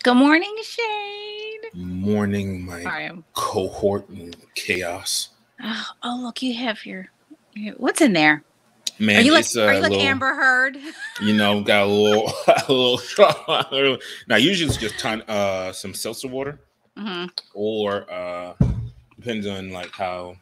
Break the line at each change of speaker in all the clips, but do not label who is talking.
Good morning, Shane.
Morning, my
I am.
cohort in chaos.
Oh, look, you have what's in there? Are
Man,
you like
it's
are
a
you like
little,
Amber Heard?
got a little, a little. Now, usually it's just some seltzer water,
Mm-hmm.
or depends on like how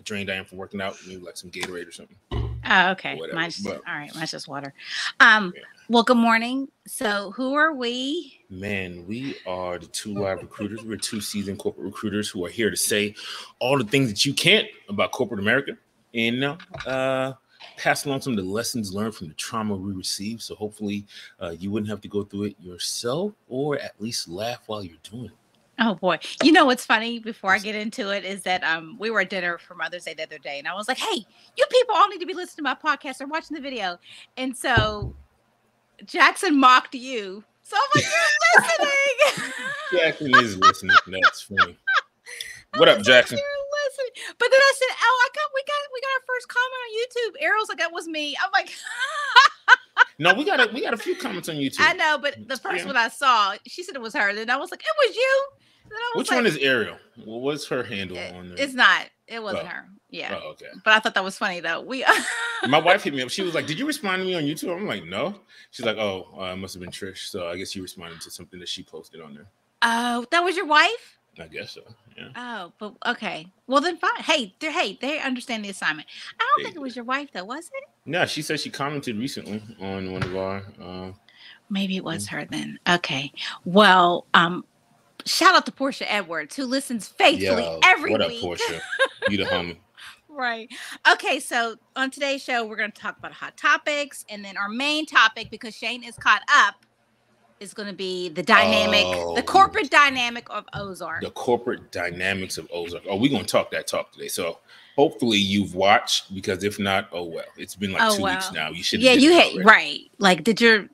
drained I am from working out. Maybe like some Gatorade or something,
Oh,
or
okay.
whatever.
Mine's
But
all right. Mine's just water.
yeah.
Well, good morning. So, who are we?
Man, we are the two live recruiters. We're two seasoned corporate recruiters who are here to say all the things that you can't about corporate America, and pass along some of the lessons learned from the trauma we received. So hopefully you wouldn't have to go through it yourself, or at least laugh while you're doing it.
Oh boy. You know what's funny before I get into it is that we were at dinner for Mother's Day the other day, and I was like, "Hey, you people all need to be listening to my podcast or watching the video." And so Jackson mocked you. So I'm like, "You're listening."
Jackson is listening. That's funny.
I
What up,
was like,
Jackson?
you're listening. But then I said, "Oh, we got our first comment on YouTube." Errol's like, "That was me." I'm like,
No, we got a few comments on YouTube.
I know, but the first one I saw, she said it was her. Then I was like, "It was you." Then I was
Which
like,
one is Ariel? Well, what's her handle on there?
It's not. It wasn't her. Yeah.
Oh, okay.
But I thought that was funny though.
My wife hit me up. She was like, "Did you respond to me on YouTube?" I'm like, "No." She's like, "Oh, it must have been Trish." So I guess you responded to something that she posted on there.
Oh, that was your wife?
I guess so. Yeah.
Oh, but okay. Well then, fine. Hey, they understand the assignment. I don't think it was your wife though, was it?
No, she said she commented recently on one of our.
Maybe it was her then. Okay. Well, shout out to Portia Edwards, who listens faithfully every week.
What up, Portia? You the homie.
Right. Okay, so on today's show, we're going to talk about hot topics, and then our main topic, because Shane is caught up, is going to be the corporate dynamic of Ozark.
The corporate dynamics of Ozark. Oh, we're going to talk today. So hopefully you've watched, because if not, oh well. It's been like 2 weeks now. You should.
Yeah, you had right. Like, did your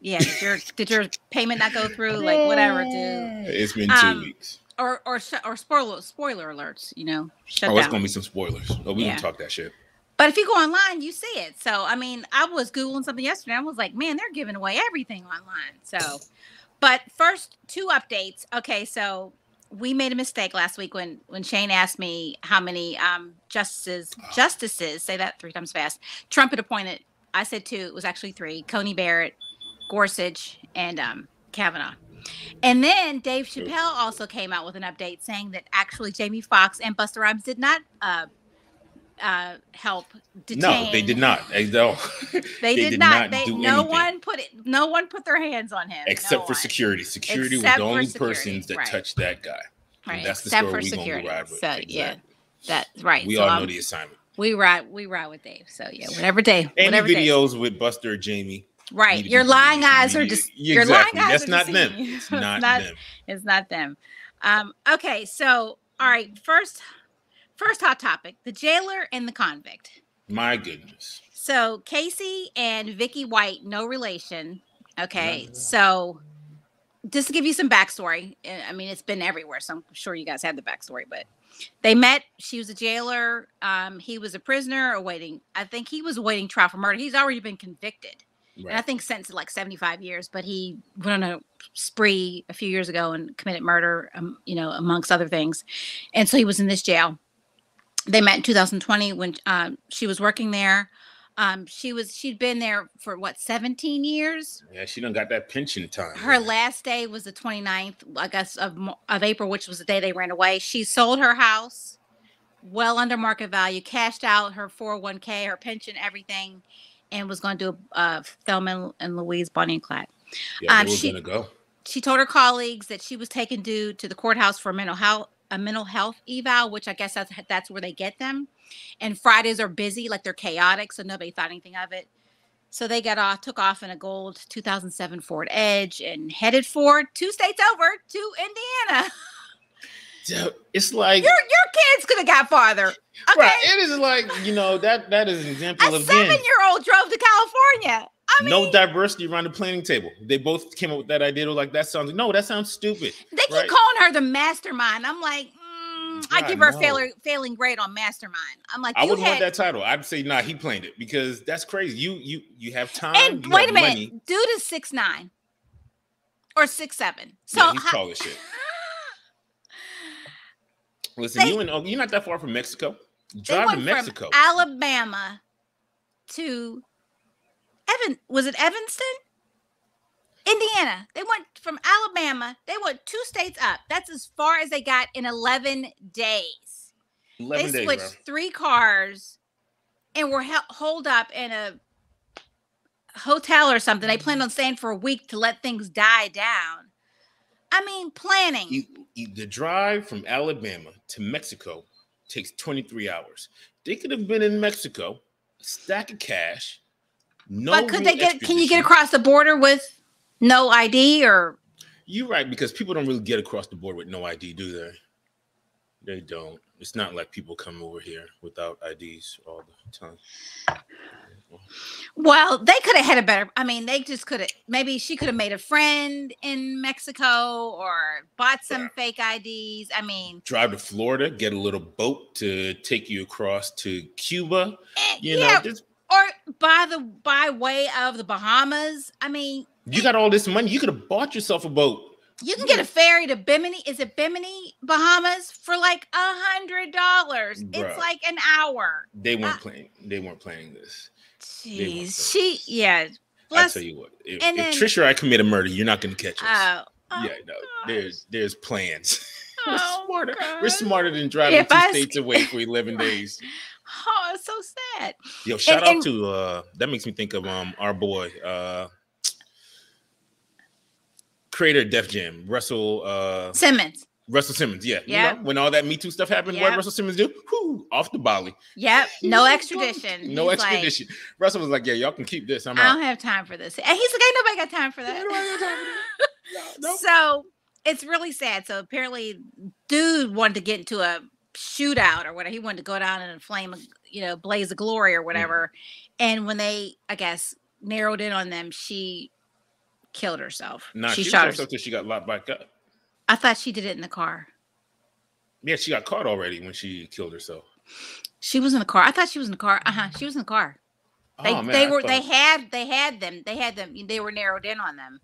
payment not go through? Like, whatever, dude.
It's been 2 weeks.
Or spoiler alerts. Shut down.
It's gonna be some spoilers. Oh, we're gonna talk that shit.
But if you go online, you see it. So I mean, I was Googling something yesterday. I was like, man, they're giving away everything online. So, but first, 2 updates. Okay, so we made a mistake last week when Shane asked me how many justices, say that 3 times fast, Trump had appointed. I said 2. It was actually 3: Coney Barrett, Gorsuch, and Kavanaugh. And then Dave Chappelle also came out with an update saying that actually Jamie Foxx and Busta Rhymes did not help detain.
No, they did not. They
did not do no anything. No one put their hands on him.
Except for security. Security was the only persons that touched that guy.
Right.
And that's
except
the story
for security.
We're gonna ride with.
So exactly. Yeah. That's right.
We all know the assignment.
We ride with Dave. So yeah, whatever Dave.
Any videos with Buster or Jamie.
Right. Your lying eyes are just your lying eyes.
That's not them. It's not them.
It's not them. Okay, so all right, first hot topic: the jailer and the convict.
My goodness.
So Casey and Vicky White, no relation. Okay, so just to give you some backstory, I mean, it's been everywhere, so I'm sure you guys have the backstory, but they met. She was a jailer. He was a prisoner awaiting. I think he was awaiting trial for murder. He's already been convicted. Right. And I think sentenced to like 75 years, but he went on a spree a few years ago and committed murder, amongst other things. And so he was in this jail. They met in 2020 when she was working there. She'd been there for 17 years.
Yeah, she done got that pension time.
Her last day was the 29th, I guess, of April, which was the day they ran away. She sold her house well under market value, cashed out her 401k, her pension, everything, and was going to do a Thelma and Louise, Bonnie and Clyde.
Yeah, they were going to go.
She told her colleagues that she was taken to the courthouse for a mental health eval, which I guess that's where they get them. And Fridays are busy, like they're chaotic, so nobody thought anything of it. So they took off in a gold 2007 Ford Edge and headed for 2 states over to Indiana.
It's like
your kids could have got farther. Okay?
Right. It is like, that is an example of
7-year-old drove to California. I mean,
no diversity around the planning table. They both came up with that idea. Like, that sounds stupid.
They keep calling her the mastermind. I'm like, I give her a failing grade on mastermind. I'm like,
I wouldn't want that title. I'd say, nah, he planned it, because that's crazy. You have time.
And wait a minute, dude is 6'9". or 6'7". So
Yeah, he's tall as shit. Listen, you're not that far from Mexico. Drive to Mexico.
From Alabama to was it Evanston? Indiana. They went from Alabama. They went 2 states up. That's as far as they got in 11 days.
11
they
days,
switched
bro.
3 cars and were holed up in a hotel or something. They planned on staying for a week to let things die down. I mean, planning.
The drive from Alabama to Mexico takes 23 hours. They could have been in Mexico, a stack of cash. No,
but could they get? Can you get across the border with no ID or?
You're right, because people don't really get across the border with no ID, do they? They don't. It's not like people come over here without IDs all the time.
Well, they could have had a better. I mean, they just could have. Maybe she could have made a friend in Mexico or bought some fake IDs. I mean,
drive to Florida, get a little boat to take you across to Cuba. You know, just
or by way of the Bahamas. I mean,
you got all this money. You could have bought yourself a boat.
You can get a ferry to Bimini. Is it Bimini, Bahamas, for like $100? It's like an hour.
They weren't playing. They weren't playing this.
Jeez,
I'll tell you what. If Trisha or I commit a murder, you're not going to catch us. There's plans. Smarter.
Gosh.
We're smarter than driving 2 states away for 11 days.
Oh, it's so sad.
Yo, shout out to that makes me think of our boy. Creator of Def Jam, Russell Simmons. Russell Simmons, yeah. You know, when all that Me Too stuff happened, what Russell Simmons do? Whoo, off the Bali.
Yep, no extradition.
No extradition. Like, Russell was like, yeah, y'all can keep this. I
don't have time for this. And he's like, ain't nobody got time for that. No. So it's really sad. So apparently, dude wanted to get into a shootout or whatever. He wanted to go down in a flame, blaze of glory or whatever. And when they, I guess, narrowed in on them, she killed herself.
She shot herself because she got locked back up.
I thought she did it in the car.
Yeah, she got caught already when she killed herself.
She was in the car. I thought she was in the car. She was in the car. They had them. They were narrowed in on them.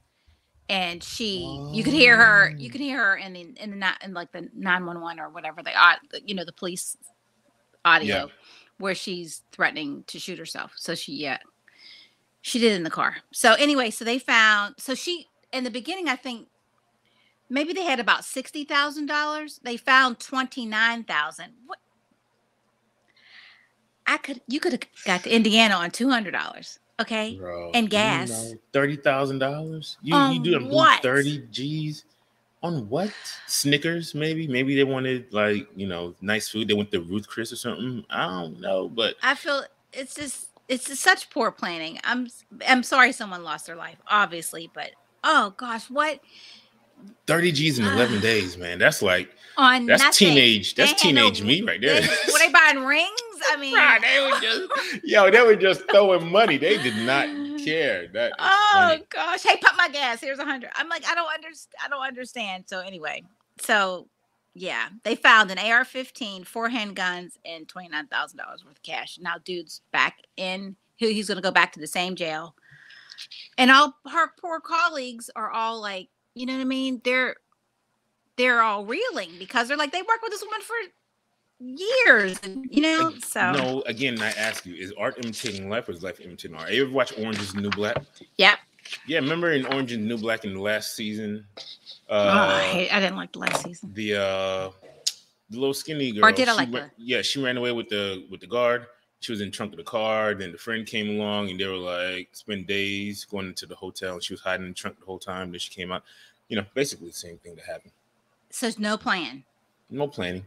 And you could hear her. You could hear her in like the 911 or whatever the police audio where she's threatening to shoot herself. So she did it in the car. So anyway, she in the beginning, I think maybe they had about $60,000. They found $29,000. What? You could have got to Indiana on $200. Okay,
bro,
and gas.
$30,000. You do what? 30 G's on what? Snickers, maybe. Maybe they wanted nice food. They went to Ruth Chris or something. I don't know, but
I feel it's just such poor planning. I'm sorry someone lost their life, obviously, but oh gosh, what?
30 G's in 11 days, man. That's like
that's nothing.
Teenage. That's teenage me right there.
Were they buying rings? I mean,
they were just throwing money. They did not care. That funny.
Gosh, hey, pump my gas. Here's $100. I'm like, I don't understand. So anyway, yeah, they found an AR-15, 4 handguns, and $29,000 worth of cash. Now, dude's back in. He's going to go back to the same jail, and all her poor colleagues are all like, you know what I mean? They're all reeling because they're like, they worked with this woman for years, so.
No, again, I ask you, is art imitating life or is life imitating art? You ever watch Orange is the New Black?
Yep.
Yeah, remember in Orange is the New Black in the last season?
I didn't like the last season.
The little skinny girl.
Or did I like her?
Yeah, she ran away with the guard. She was in the trunk of the car. Then the friend came along and they were like, spend days going into the hotel. And she was hiding in the trunk the whole time. Then she came out. Basically the same thing that happened.
So there's no plan.
No planning.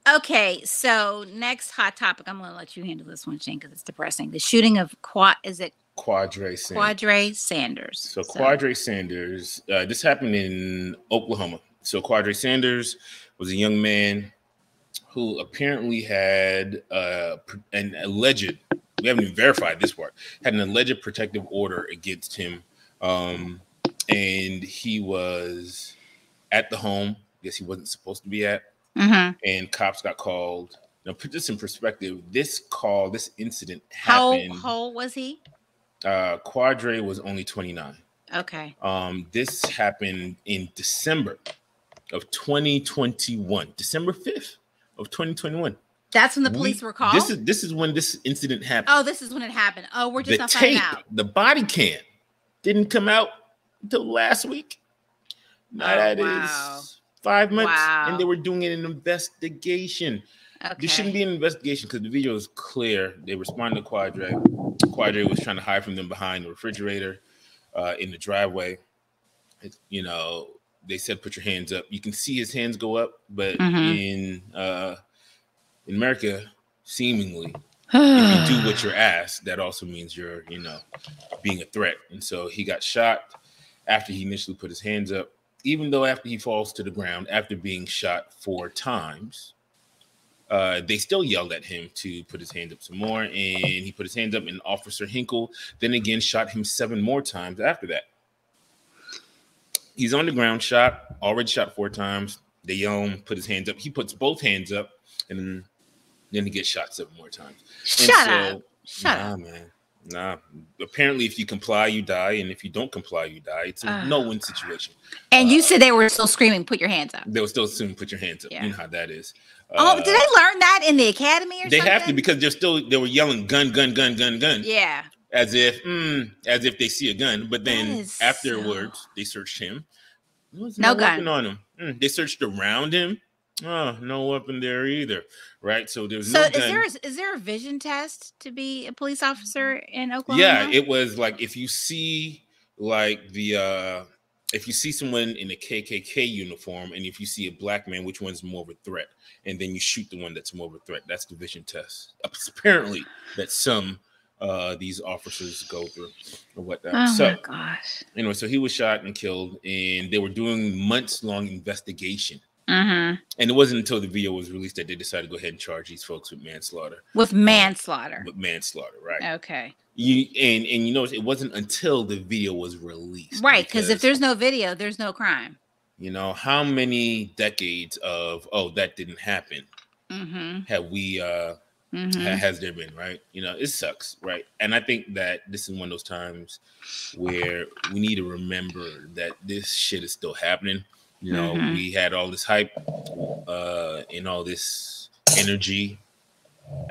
Okay, so next hot topic. I'm going to let you handle this one, Shane, because it's depressing. The shooting of Quadre Sanders.
So Quadre Sanders, this happened in Oklahoma. So Quadre Sanders was a young man who apparently had an alleged, we haven't even verified this part, had an alleged protective order against him. And he was at the home, I guess he wasn't supposed to be at. Mm-hmm. And cops got called. Now, put this in perspective. This incident happened.
How old was he?
Quadre was only 29.
Okay.
This happened in December of 2021, December 5th of 2021.
That's when the police were called?
This is when this incident happened.
Oh, this is when it happened. Oh, we're just not finding out.
The body cam didn't come out until last week. Now that is 5 months, and they were doing an investigation. Okay. There shouldn't be an investigation because the video is clear. They responded to Quadre. Quadre was trying to hide from them behind the refrigerator in the driveway. You know, they said, "Put your hands up." You can see his hands go up, but in America, seemingly, if you do what you're asked, that also means you're, you know, being a threat. And so he got shot after he initially put his hands up. Even though after he falls to the ground, after being shot 4 times, they still yelled at him to put his hands up some more. And he put his hands up, and Officer Hinkle then again shot him 7 more times after that. He's on the ground, already shot 4 times. They yell him, put his hands up. He puts both hands up, and then he gets shot 7 more times.
Shut up,
man. Nah. Apparently, if you comply, you die, and if you don't comply, you die. It's a no-win situation.
And you said they were still screaming, "Put your hands up."
They were still screaming, "Put your hands up." Yeah. You know how that is.
Did they learn that in the academy or something?
They have to, because they were yelling "gun, gun, gun, gun, gun."
Yeah.
As if they see a gun. But then afterwards, they searched him.
No gun
weapon on him. They searched around him. Oh, no weapon there either. Right. So there's
no
gun.
Is there a vision test to be a police officer in Oklahoma?
Yeah, it was like if you see if you see someone in a KKK uniform, and if you see a black man, which one's more of a threat? And then you shoot the one that's more of a threat. That's the vision test. Apparently, that some these officers go through or whatnot.
Oh my gosh.
Anyway, so he was shot and killed, and they were doing months-long investigation.
Mm-hmm.
And it wasn't until the video was released that they decided to go ahead and charge these folks with manslaughter.
With manslaughter,
right?
Okay.
You notice it wasn't until the video was released,
right? Because if there's no video, there's no crime.
You know, how many decades of that didn't happen have we has there been, right? You know, it sucks, right? And I think that this is one of those times where we need to remember that this shit is still happening. You know, we had all this hype and all this energy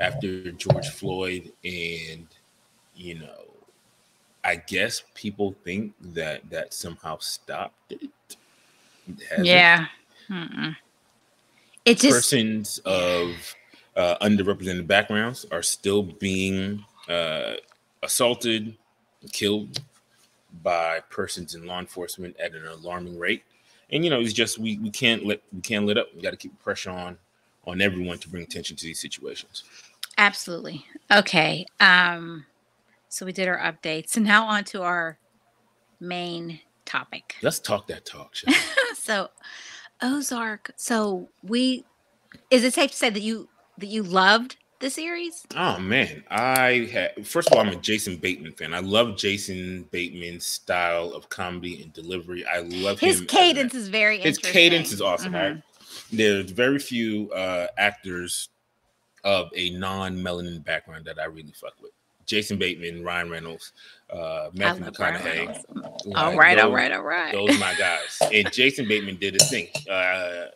after George Floyd, and you know, I guess people think that somehow stopped it.
Yeah. It just
persons of underrepresented backgrounds are still being assaulted, killed by persons in law enforcement at an alarming rate. And you know, it's just we can't let up. We got to keep pressure on everyone to bring attention to these situations.
Absolutely. Okay. So we did our updates, and now on to our main topic.
Let's talk that talk, shall we?
So Ozark. So is it safe to say that you loved the series?
Oh man, first of all, I'm a Jason Bateman fan. I love Jason Bateman's style of comedy and delivery. I love
his cadence is very interesting.
His cadence is awesome. Right? There's very few actors of a non-melanin background that I really fuck with. Jason Bateman, Ryan Reynolds, Matthew McConaughey.
All right.
Those are my guys. And Jason Bateman did his thing.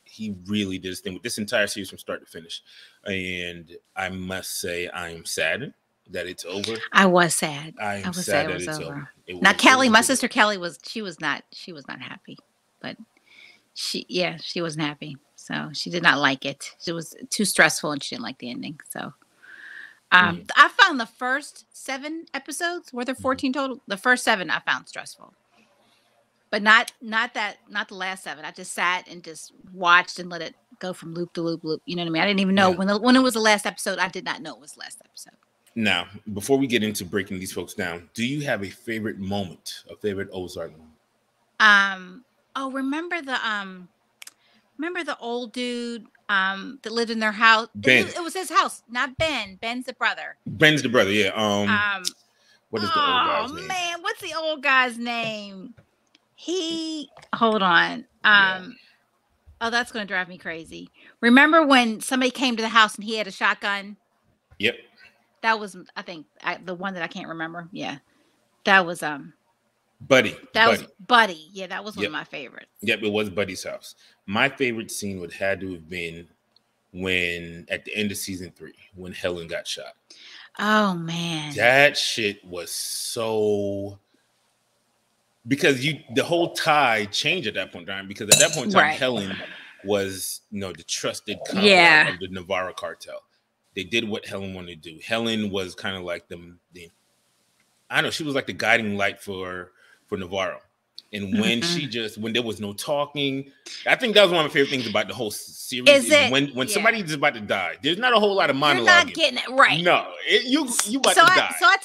He really did his thing with this entire series from start to finish. And I must say, I am saddened that it's over.
I was sad.
I was sad that it's over.
Now, Kelly, my sister Kelly she was not happy, but she wasn't happy. So she did not like it. It was too stressful, and she didn't like the ending. So. I found the first 7 episodes, were there 14 total? The first 7 I found stressful, but not the last 7. I just sat and just watched and let it go from loop to loop. You know what I mean? I didn't even know when it was the last episode. I did not know it was the last episode. Now,
before we get into breaking these folks down, do you have a favorite moment, a favorite Ozark moment?
Remember the old dude that lived in their house.
Ben.
It was his house, not Ben. Ben's the brother.
Ben's the brother, yeah. What is the old guy's name? Oh
man, what's the old guy's name? Hold on. Oh, that's gonna drive me crazy. Remember when somebody came to the house and he had a shotgun?
Yep.
That was, I think, the one that I can't remember. Yeah. That was
Buddy.
That
Buddy.
was Buddy. Yeah, that was one
Yep.
of my favorites.
Yep, it was Buddy's house. My favorite scene would had to have been when at the end of season 3, when Helen got shot.
Oh man.
That shit was so, because the whole tide changed at that point in time, because at that point in time,
Right.
Helen was, the trusted confidant
Yeah.
of the Navarro cartel. They did what Helen wanted to do. Helen was kind of like the I don't know, she was like the guiding light for Navarro. And when when there was no talking, I think that was one of my favorite things about the whole series.
Is it?
When
Yeah.
somebody's about to die, there's not a whole lot of
You're
monologuing.
not getting it right.
No, you about
So
to die.
I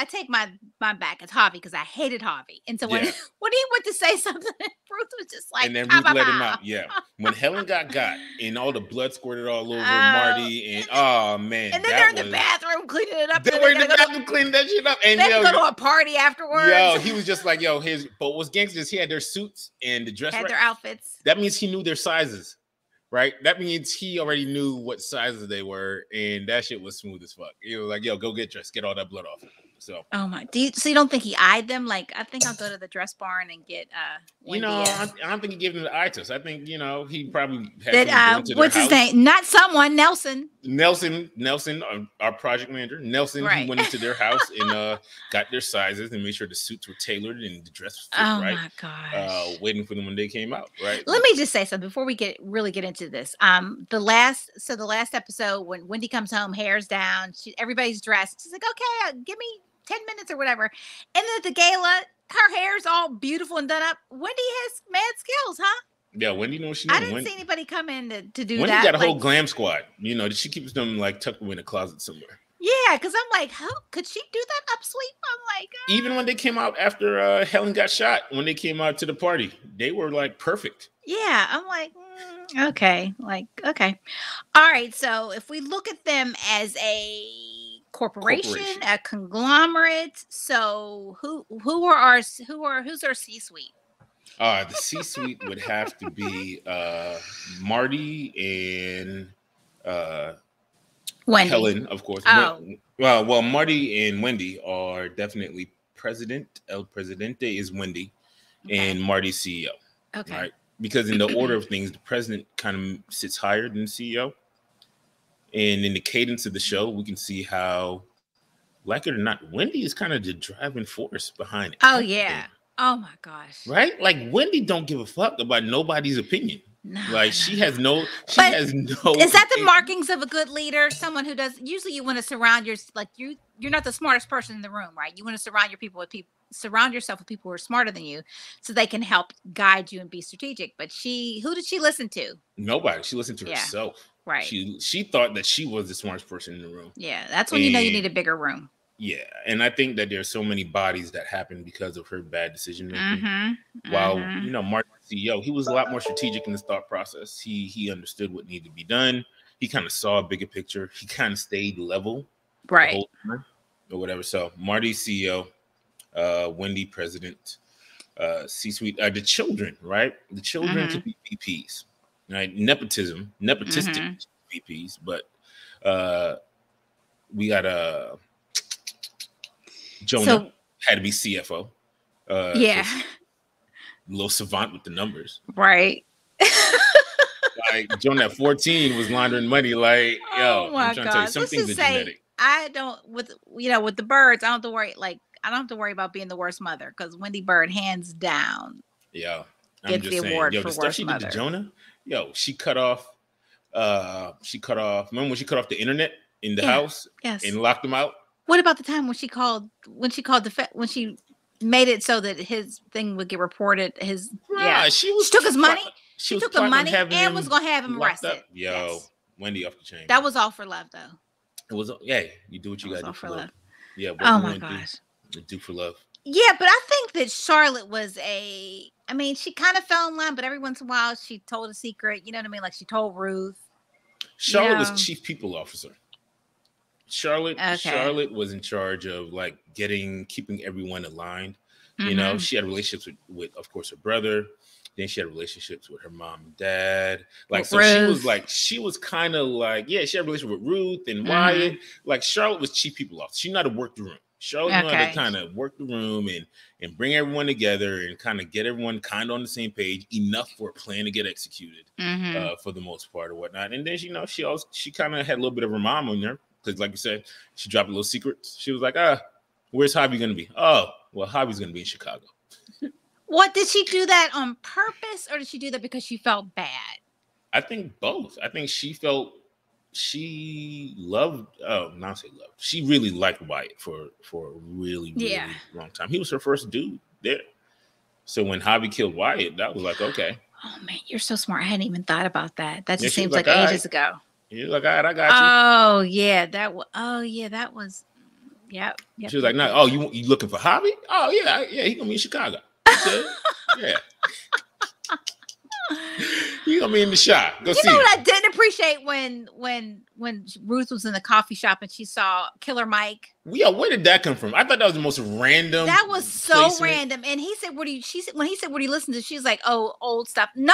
take my back. It's Javi because I hated Javi. And so when
Yeah.
when he went to say something, Ruth was just like,
And then
"Pow,
Ruth
pow,
let him
pow."
out. Yeah. When Helen got and all the blood squirted all over
Oh.
Marty, and oh man,
And then
that
they're in the
was-
bathroom cleaning it up.
They
and
were
then
in the
they gotta
bathroom cleaning that shit up, and
They have to
yo,
go to a party afterwards.
yo, he was just like, yo, but what's gangsters? He had their suits and the dress.
had
right.
their outfits.
That means he knew their sizes, right? That means he already knew what sizes they were, and that shit was smooth as fuck. He was like, yo, go get dressed, get all that blood off. So,
Oh my! So you don't think he eyed them? Like, I think I'll go to the dress barn and get Wendy
I don't think he gave him the eye test. I think, he probably had
that
someone go to their
what's his
house.
name? Not someone, Nelson.
Nelson, our project manager, Nelson,
Right.
he went into their house and got their sizes and made sure the suits were tailored and the dress was fit
Oh
right.
my gosh!
Waiting for them when they came out, right?
Let me just say something before we really get into this. The last episode when Wendy comes home, hair's down, everybody's dressed. She's like, okay, give me 10 minutes or whatever. And then at the gala, her hair's all beautiful and done up. Wendy has mad skills, huh?
Yeah, Wendy knows she
I
knows.
didn't see anybody come in to do
Wendy
that.
got a whole glam squad. She keeps them like tucked away in a closet somewhere.
Yeah, because I'm like, how could she do that upsweep? I'm like,
Even when they came out after Helen got shot, when they came out to the party, they were like perfect.
yeah. I'm like, okay, okay. All right. So if we look at them as a corporation, a conglomerate, so who's our C-suite?
The C-suite would have to be Marty and
Wendy.
Helen, of course.
Oh.
Well, Marty and Wendy are definitely president. El Presidente is Wendy, and Marty's CEO.
Okay.
Right? Because in the order of things, the president kind of sits higher than the CEO. And in the cadence of the show, we can see how, like it or not, Wendy is kind of the driving force behind it.
Oh yeah. Oh my gosh.
Right? Like Wendy don't give a fuck about nobody's opinion.
No,
Like she has no.
Is that the
opinion.
markings of a good leader? Someone who does. Usually, you want to surround you're not the smartest person in the room, right? You want to surround yourself with people who are smarter than you, so they can help guide you and be strategic. But who did she listen to?
Nobody. She listened to
Yeah.
herself.
Right.
She thought that she was the smartest person in the room.
Yeah, that's when you know you
And-
need a bigger room.
Yeah, and I think that there's so many bodies that happen because of her bad decision making.
Mm-hmm.
While Martin CEO, he was a lot more strategic in his thought process. He understood what needed to be done. He kind of saw a bigger picture. He kind of stayed level, the
Right.
whole time, or whatever. So Marty CEO, Wendy president, C-suite, the children, right? The children could be VPs, right? Nepotistic VPs, but we got Jonah had to be CFO.
Yeah.
Little savant with the numbers.
Right.
Like Jonah at 14 was laundering money. Like, yo,
Oh my
I'm trying to tell you,
God.
some
Let's
things are
just say,
genetic.
I don't with the birds. I don't have to worry. Like I don't have to worry about being the worst mother because Wendy Bird, hands down.
Yeah. I'm
Gets
just
the
saying,
award
yo,
for
the stuff
worst
she did
mother.
to Jonah, yo, she cut off, remember when she cut off the internet in the house
Yes.
and locked him out?
What about the time when she made it so that his thing would get reported?
She
She took his money.
She
Took the
planning on
money
having
and was gonna have him
locked
arrested.
up. Yo,
Yes.
Wendy off the chain.
That was all for love, though.
It was, yeah, you do what you
That was
gotta
all
do
for
for love.
love.
Yeah, what
Oh
you
my
wanna
gosh.
do for love.
Yeah, but I think that Charlotte was she kind of fell in line, but every once in a while she told a secret. You know what I mean? Like she told Ruth.
Charlotte
Yeah.
was chief people officer. Charlotte was in charge of like keeping everyone aligned. You know, she had relationships with of course her brother. Then she had relationships with her mom and dad. Like,
With
so
Ruth.
she was kind of like, yeah, she had a relationship with Ruth and Wyatt. Like Charlotte was chief people officer. She knew how to work the room. Charlotte knew how to
Okay.
kind of work the room and bring everyone together and kind of get everyone kind of on the same page enough for a plan to get executed for the most part or whatnot. And then she kind of had a little bit of her mom on there because, like you said, she dropped a little secrets. She was like, where's Javi gonna be? Oh, well, Javi's gonna be in Chicago.
What, did she do that on purpose, or did she do that because she felt bad?
I think both. I think she felt she loved. Oh, not say loved. She really liked Wyatt for a really long time. He was her first dude there. So when Javi killed Wyatt, that was like, okay.
Oh man, you're so smart. I hadn't even thought about that. That just
Yeah,
seems like ages ago.
You're like, all right, I got you.
Oh yeah, that was. Yep.
She was like, "No, oh, you looking for Javi? Oh yeah, he gonna be in Chicago. Yeah, he gonna be in the shop. Go see.
You know what I didn't appreciate when Ruth was in the coffee shop and she saw Killer Mike.
Yeah, where did that come from? I thought that was the most random.
That was so
placement.
random. And he said, when he said, "What do you listen to?" She's like, "Oh, old stuff." Nas.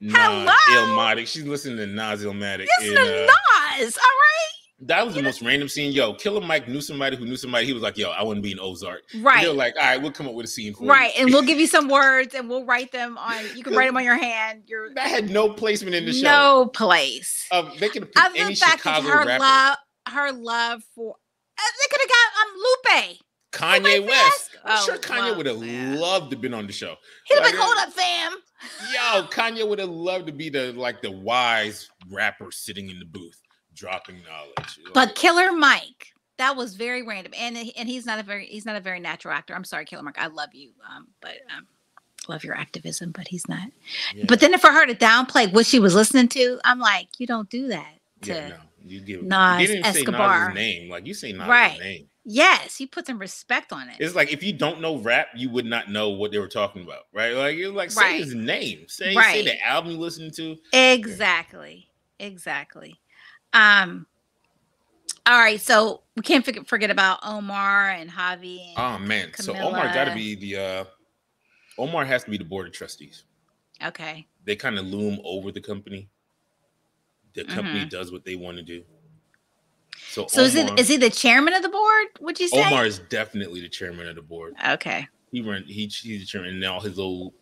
Hello.
Illmatic. She's listening to Nas Illmatic.
Listen to Nas. All right.
That was the most random scene. Yo, Killer Mike knew somebody who knew somebody. He was like, yo, I want to be in Ozark.
Right.
And they're like, all right, we'll come up with a scene for you.
Right. And we'll give you some words and we'll write them on, you can write them on your hand.
That had no placement in the show.
No place.
They could have picked any Chicago rapper.
Her love for, they could have got Lupe.
Kanye West. I'm
Oh,
sure Kanye would have
man.
loved to have been on the show.
He'd have been, hold up, fam.
Yo, Kanye would have loved to be the wise rapper sitting in the booth. Dropping knowledge,
but Killer Mike, that was very random, and he's not a very natural actor. I'm sorry, Killer Mike, I love you, but love your activism, but he's not. Yeah. But then for her to downplay what she was listening to, I'm like, you don't do that to
you give
Nas
you didn't
Escobar.
Say Nas's name, like you say Nas's
right.
name.
Yes, you put some respect on it.
It's like if you don't know rap, you would not know what they were talking about, right? Like you're like say his name, say the album you listen to.
Exactly. All right, so we can't forget about Omar and Javi. And
oh man,
Camilla.
So Omar got to be the Omar has to be the board of trustees.
Okay.
They kind of loom over the company. The company does what they want to do. So Omar,
is he the chairman of the board? Would you say?
Omar is definitely the chairman of the board.
Okay.
He's the chairman, and all his little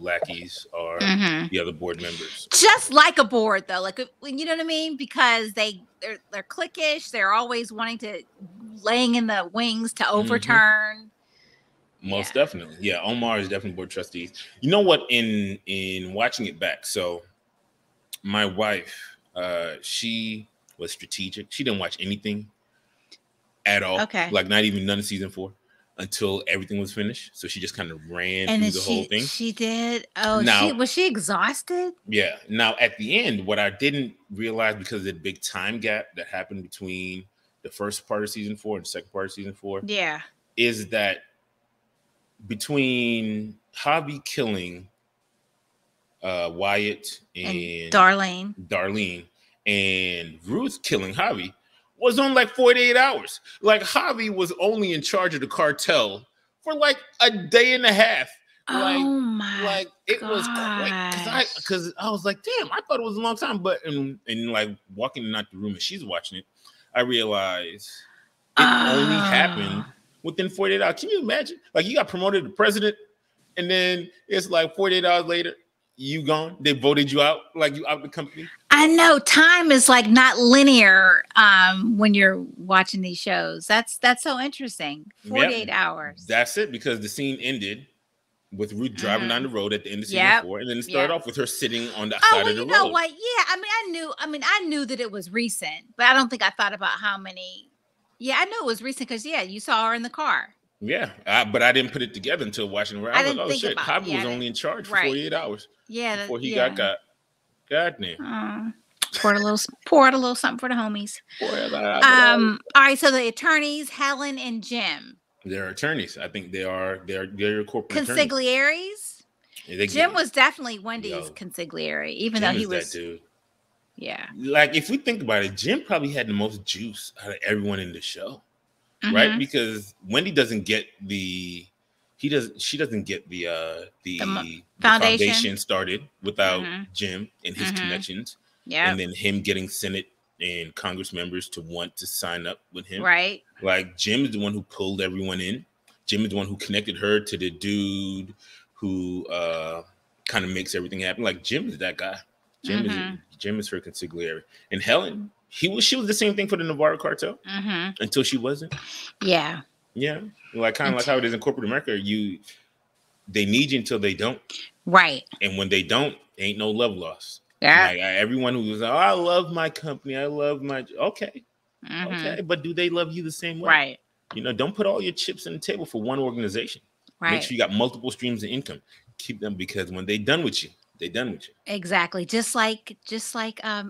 lackeys are the other board members.
Just like a board, though, like you know what I mean, because they're cliquish. They're always wanting to laying in the wings to overturn.
Most definitely, yeah. Omar is definitely board trustees. You know what? In watching it back, so my wife, she was strategic. She didn't watch anything at all.
Okay,
like not even none of season 4. Until everything was finished, so she just kind of ran through the whole thing.
She did. Oh, was she exhausted?
Yeah. Now at the end, what I didn't realize because of the big time gap that happened between the first part of season 4 and the second part of season 4, is that between Javi killing Wyatt and Darlene, and Ruth killing Javi. Was on like 48 hours. Like Javi was only in charge of the cartel for like a day and a half. Like it was quick because I was like, damn, I thought it was a long time. But in like walking out the room and she's watching it, I realized it only happened within 48 hours. Can you imagine? Like you got promoted to president, and then it's like 48 hours later, you gone. They voted you out, like you out the company.
I know time is like not linear when you're watching these shows. That's so interesting. 48 hours.
That's it, because the scene ended with Ruth driving down the road at the end of season 4, and then it started off with her sitting on the side of the road.
You know what? Yeah, I knew that it was recent, but I don't think I thought about how many. Yeah, I knew it was recent because you saw her in the car. Yeah,
but I didn't put it together until watching her. I was like, oh shit, Javi was only in charge for 48 hours.
Yeah,
before he got. God damn.
Pour out a little something for the homies. All right, so the attorneys, Helen and Jim.
They're attorneys. I think they're your corporate
consiglieres. Jim was definitely Wendy's consigliere, even though he was
that dude.
Yeah.
Like if we think about it, Jim probably had the most juice out of everyone in the show. Right? Because Wendy doesn't get she doesn't get the foundation started without Jim and his connections. Yeah. And then him getting Senate and Congress members to want to sign up with him.
Right.
Like Jim is the one who pulled everyone in. Jim is the one who connected her to the dude who kind of makes everything happen. Like Jim is that guy. Jim is her consigliere. And Helen, she was the same thing for the Navarro cartel until she wasn't.
Yeah.
Yeah. Like kind of like how it is in corporate America. They need you until they don't.
Right.
And when they don't, ain't no love lost.
Yeah.
Like everyone who was like, oh, I love my company. I love my okay. Okay. But do they love you the same way?
Right.
You know, don't put all your chips on the table for one organization.
Right.
Make sure you got multiple streams of income. Keep them, because when they're done with you, they're done with you.
Exactly. Just like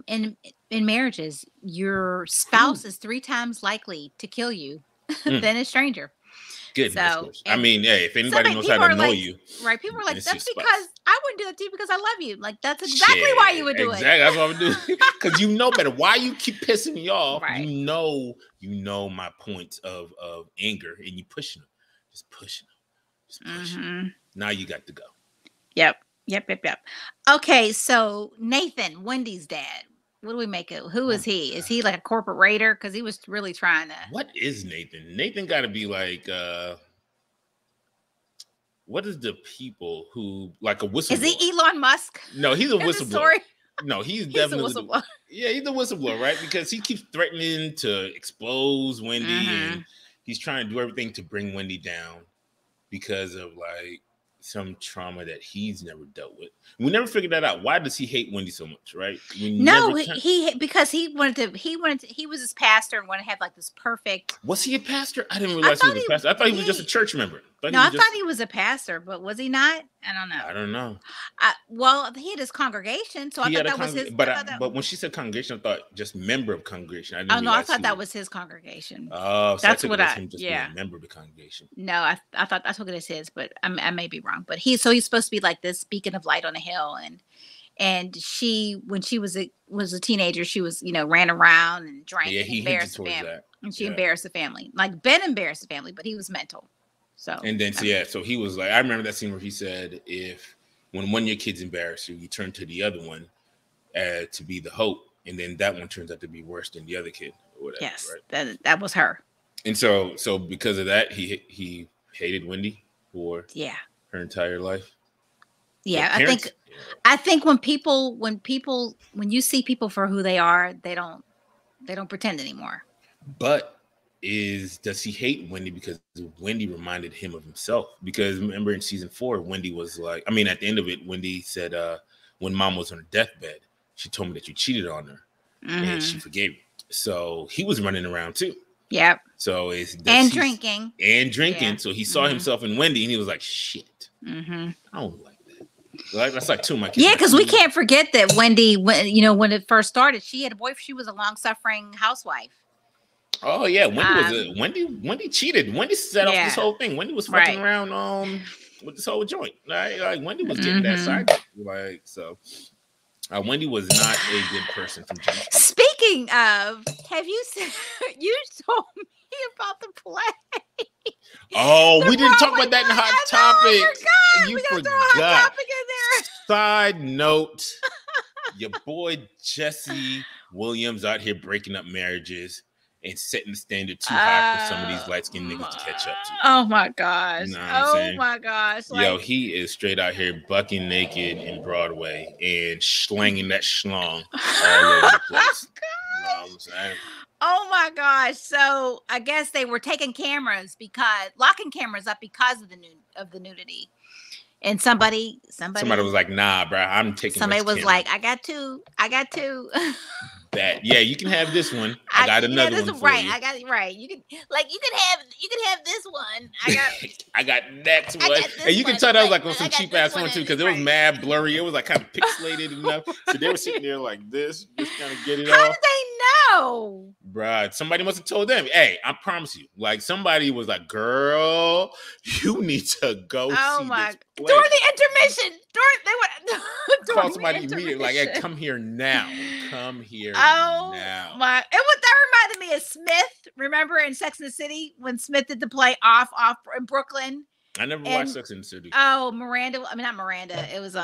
in marriages, your spouse is 3 times likely to kill you than a stranger.
Good.
So,
I mean, hey, if anybody knows how to know you,
right? People are like,
it's
that's
your
because
spouse.
I wouldn't do that to you because I love you. Like that's exactly why you would do it.
Exactly. That's what I'm doing. Because you know better. Why you keep pissing me off?
Right.
You know my points of anger, and you pushing them, just pushing them. Now you got to go.
Yep. Okay, so Nathan, Wendy's dad. What do we make of? Who is he? Is he like a corporate raider? Because he was really trying to.
What is Nathan? Nathan got to be like. What is the people who like a whistleblower? Is
he Elon Musk?
No, he's a whistleblower. No, he's definitely
a whistleblower.
Yeah, he's a whistleblower, right? Because he keeps threatening to expose Wendy, and he's trying to do everything to bring Wendy down because of like some trauma that he's never dealt with. We never figured that out. Why does he hate Wendy so much, right?
Because he was his pastor and wanted to have like this perfect.
Was he a pastor? I didn't realize he was a pastor. I thought he was just a church member.
I thought he was a pastor, but was he not? I don't know. Well, he had his congregation, so I thought that was his.
But when she said congregation, I thought just member of congregation.
I thought that was his congregation.
Oh, so
that's what
him just being a member of the congregation.
No, I took it as his, but I may be wrong. But he's supposed to be like this beacon of light on a hill, and she, when she was a teenager, she was ran around and drank and embarrassed the family, and she embarrassed the family. Like Ben embarrassed the family, but he was mental. So
and then so he was like, I remember that scene where he said, when one of your kids embarrass you, you turn to the other one to be the hope, and then that one turns out to be worse than the other kid or whatever.
Yes,
right?
that was her.
And so because of that, he hated Wendy for her entire life.
Yeah, I think when you see people for who they are, they don't pretend anymore.
But does he hate Wendy because Wendy reminded him of himself? Because remember in season 4, Wendy was like, I mean, at the end of it, Wendy said, when mom was on her deathbed, she told me that you cheated on her and she forgave you. So he was running around too. Yep. So drinking. Yeah. So he saw himself in Wendy and he was like, shit. I don't like that. That's like too much.
Yeah, because we can't forget that Wendy, when it first started, she had a boyfriend. She was a long-suffering housewife.
Oh yeah, Wendy cheated. Wendy set off this whole thing. Wendy was fucking around with this whole joint. Like Wendy was getting that side. Like so, Wendy was not a good person from Jump Street.
Speaking of, have you seen? You told me about the play.
Oh, we didn't talk about that in Hot Topic. You forgot.
Hot Topic in there.
Side note: your boy Jesse Williams out here breaking up marriages and setting the standard too high for some of these light-skinned niggas to catch up to.
Oh my gosh.
You know what I'm saying?
My gosh.
Yo, he is straight out here bucking naked in Broadway and slanging that schlong all over the place. You know what I'm saying?
Oh my gosh. So I guess they were taking locking cameras up because of the nudity. And somebody
was like, nah, bro, I'm taking.
Somebody was like, I got two.
That you can have this one. I got another one for
right.
you.
I got right. You can have this one.
I got next one. And you can tell that was like on some cheap ass one too, because it was mad blurry. It was like kind of pixelated enough. So they were sitting there like this, just kind of get it
How
off.
did they know?
Bruh, somebody must have told them. Hey, I promise you. Like somebody was like, girl, you need to go see this play.
During the intermission.
Call somebody immediately. Like, hey, come here now. Come here now.
That reminded me of Smith. Remember in Sex and the City when Smith did the play off in Brooklyn?
I never watched Sex and the City.
Oh, Miranda. I mean, not Miranda. It was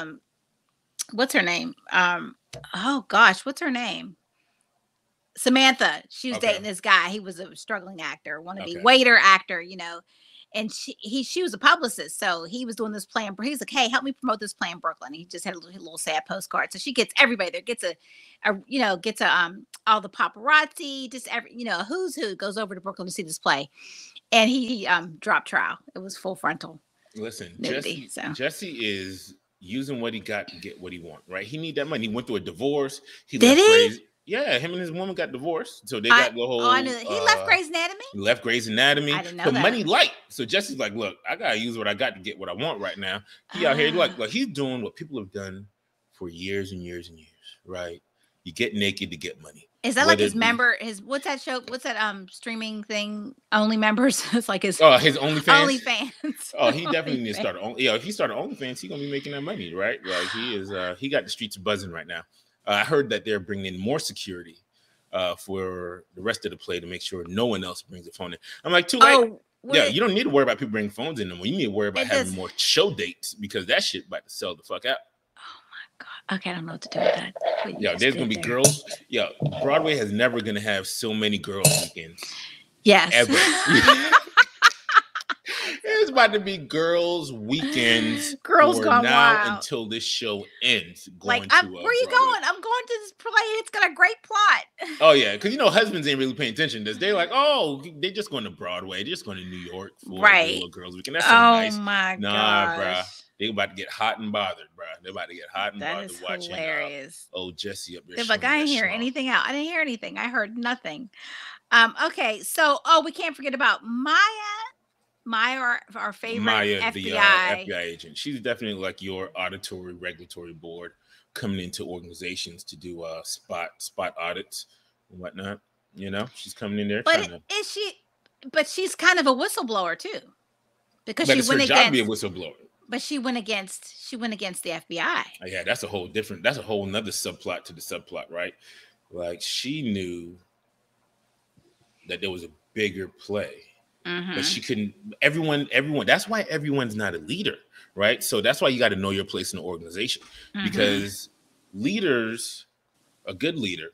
what's her name? Oh gosh, what's her name? Samantha, she was
Okay.
dating this guy. He was a struggling actor, wannabe
Okay.
waiter actor, and she was a publicist, so he was doing this play. He's like, "Hey, help me promote this play in Brooklyn." He just had a little sad postcard. So she gets everybody there, gets all the paparazzi, just a who's who goes over to Brooklyn to see this play, and he dropped trial. It was full frontal
Listen,
nudity.
Jesse is using what he got to get what he want. Right? He need that money. He went through a divorce.
Did he?
Yeah, him and his woman got divorced, so they got the whole.
I knew that. He left Grey's Anatomy.
He left Grey's Anatomy.
I didn't know
but
that.
money light. So Jesse's like, look, I gotta use what I got to get what I want right now. He out here like he's doing what people have done for years and years and years. Right? You get naked to get money.
Is that like his what's that show? What's that streaming thing? Only members? It's like his
his OnlyFans.
OnlyFans.
Oh, he definitely needs to start if he started OnlyFans, he's gonna be making that money, right? Like he got the streets buzzing right now. I heard that they're bringing in more security for the rest of the play to make sure no one else brings a phone in. I'm like, too late. You don't need to worry about people bringing phones in anymore. You need to worry about having more show dates because that shit about to sell the fuck out.
God. Okay, I don't know what to do with that.
There's gonna be girls. Broadway has never gonna have so many girls weekends.
Yes.
Ever. It's about to be girls weekends.
Girls gone
now
wild
until this show ends.
Where are you going? I'm going to this play. It's got a great plot.
Oh yeah, because husbands ain't really paying attention. They're like, oh, they're just going to Broadway. They're just going to New York for a girls weekend. That's so nice.
Oh my god.
Nah, bro. They about to get hot and bothered, bro. They're about to get hot and bothered watching old Jesse up there.
They're like, I didn't hear anything out. I didn't hear anything. I heard nothing. Okay, so we can't forget about Maya, our favorite FBI.
The FBI agent. She's definitely like your auditory regulatory board coming into organizations to do spot audits and whatnot. She's coming in there.
But But she's kind of a whistleblower too, because she went
against. Job to be a whistleblower.
But she went against the FBI.
Yeah, that's a whole nother subplot to the subplot, right? Like she knew that there was a bigger play. But she couldn't. Everyone. That's why everyone's not a leader, right? So that's why you got to know your place in the organization, because leaders, a good leader,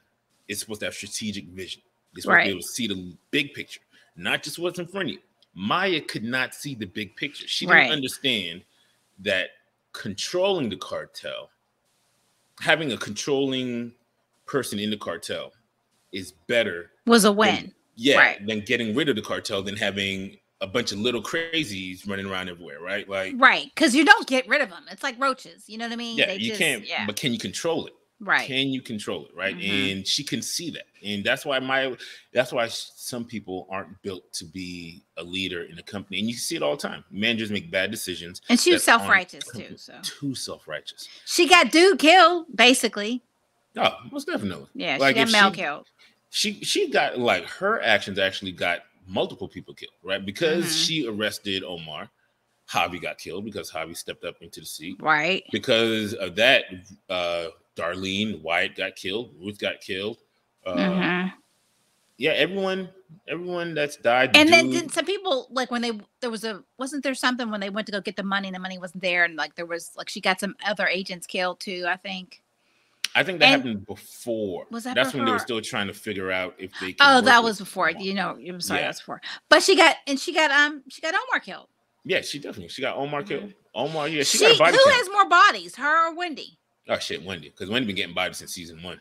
is supposed to have strategic vision. They're supposed to be able to see the big picture, not just what's in front of you. Maya could not see the big picture. She didn't understand that controlling the cartel, having a controlling person in the cartel, is better.
Was a win.
Than getting rid of the cartel than having a bunch of little crazies running around everywhere, right?
Because you don't get rid of them. It's like roaches. You know what I mean?
Yeah, you can't. Yeah. But can you control it?
Right.
Can you control it? Right. And she can see that, and that's why some people aren't built to be a leader in a company, and you see it all the time. Managers make bad decisions,
and she was self-righteous too. So
too self-righteous.
She got dude killed, basically.
Oh, most definitely.
Yeah, she got Mel killed.
She got her actions actually got multiple people killed, right? Because she arrested Omar, Javi got killed because Javi stepped up into the seat.
Right.
Because of that, Darlene, Wyatt got killed, Ruth got killed. Yeah, everyone that's died.
And then some people, like when wasn't there something when they went to go get the money and the money wasn't there, and like there was she got some other agents killed too, I think
that happened before.
Was that?
That's when they were still trying to figure out if they.
That was before. I'm sorry, that's before. But she got Omar killed.
Yeah, she got Omar killed. Omar, yeah, she got a body.
Who has more bodies, her or Wendy?
Oh shit, Wendy, because Wendy been getting bodies since season 1.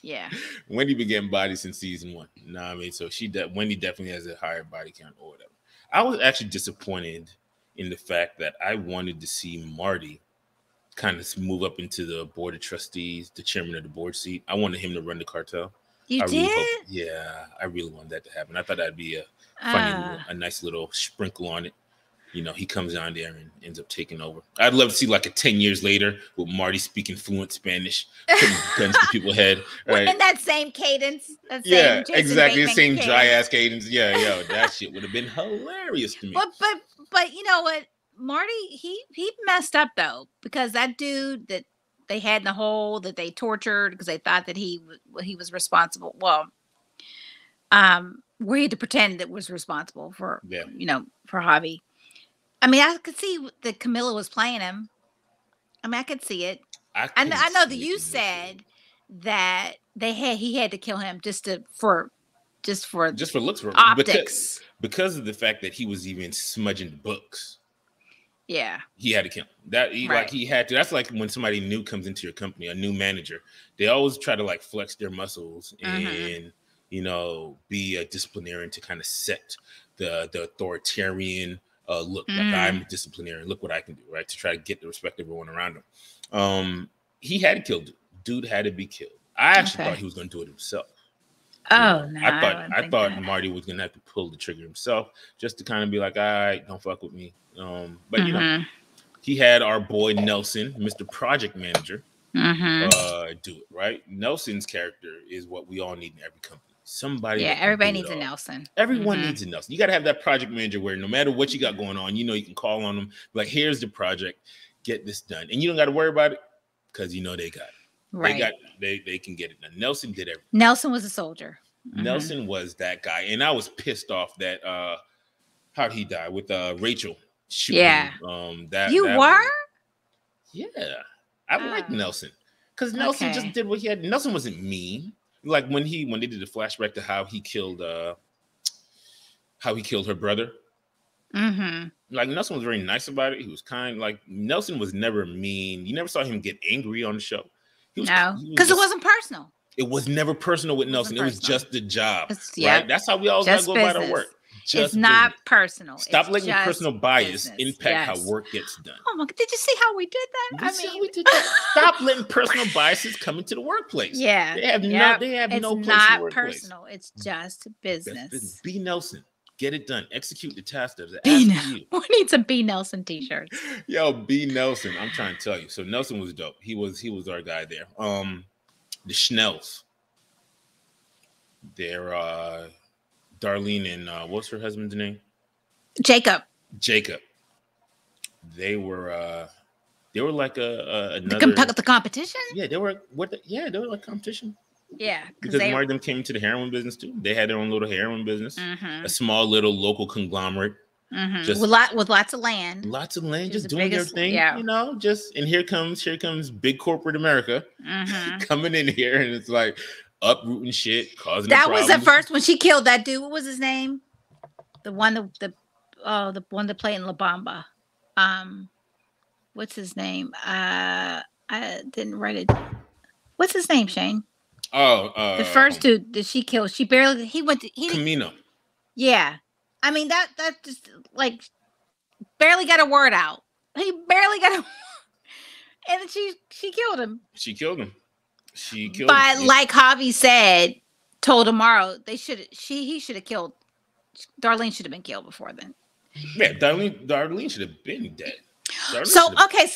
Yeah,
Wendy been getting bodies since season 1. Nah, I mean, so Wendy definitely has a higher body count or whatever. I was actually disappointed in the fact that I wanted to see Marty kind of move up into the board of trustees, the chairman of the board seat. I wanted him to run the cartel.
You did?
I really wanted that to happen. I thought that'd be a funny, a nice little sprinkle on it. He comes down there and ends up taking over. I'd love to see like 10 years later with Marty speaking fluent Spanish, putting guns to people's head. Right?
In that same cadence.
Exactly. The same dry ass cadence. Yeah, that shit would have been hilarious to me.
But you know what? Marty, he messed up though, because that dude that they had in the hole that they tortured because they thought that he was responsible. Well, we had to pretend that was responsible for for Javi. I mean, I could see that Camilla was playing him. I mean, I could see it. I know that you said that he had to kill him just for
looks
optics.
because of the fact that he was even smudging the books.
Yeah,
he had to kill him. He had to. That's like when somebody new comes into your company, a new manager. They always try to like flex their muscles and be a disciplinarian to kind of set the authoritarian look. Like, I'm a disciplinarian. Look what I can do, right? To try to get the respect of everyone around him. He had to kill dude had to be killed. I actually thought he was going to do it himself.
Oh no!
I thought Marty was gonna have to pull the trigger himself just to kind of be like, all right, don't fuck with me. But he had our boy Nelson, Mr. Project Manager, do it, right? Nelson's character is what we all need in every company. Somebody.
Yeah, everybody needs a Nelson.
Everyone needs a Nelson. You got to have that project manager where no matter what you got going on, you can call on them. Like, here's the project, get this done, and you don't got to worry about it because they got it. Right. They can get it done. Nelson did everything.
Nelson was a soldier.
Nelson was that guy. And I was pissed off that how'd he die? With Rachel shooting.
Yeah.
Yeah. I like Nelson. Because Nelson just did what he had. Nelson wasn't mean. Like when they did the flashback to how he killed her brother. Like Nelson was very nice about it. He was kind. Like Nelson was never mean. You never saw him get angry on the show.
No, because it wasn't personal.
It was never personal with Nelson. It was just the job. Right? That's how we always gotta go about our work.
It's not personal.
Stop letting your personal bias impact how work gets done.
Oh my God. Did you see how we did that?
We did that. Stop letting personal biases come into the workplace.
Yeah.
They have no place in the workplace.
It's not personal. It's just business.
Be Nelson. Get it done. Execute the task.
We need some B Nelson t-shirts.
Yo, B Nelson. I'm trying to tell you. So Nelson was dope. He was our guy there. The Schnells. They're Darlene and what's her husband's name?
Jacob.
They were like another
the competition.
Yeah, they were like competition.
Yeah,
because more of them came into the heroin business too. They had their own little heroin business, a small little local conglomerate,
just with lots of land,
just doing their thing. Yeah. And here comes big corporate America coming in here, and it's like uprooting shit, causing.
That was at first when she killed that dude. What was his name? The one that played in La Bamba. What's his name? I didn't write it. What's his name, Shane?
The
first dude that she killed,
Camino.
Yeah. I mean, that just like barely got a word out. He barely got a and then she killed him. But like Javi said, told tomorrow he should have killed Darlene should have been killed before then.
Yeah, Darlene should have been dead.
So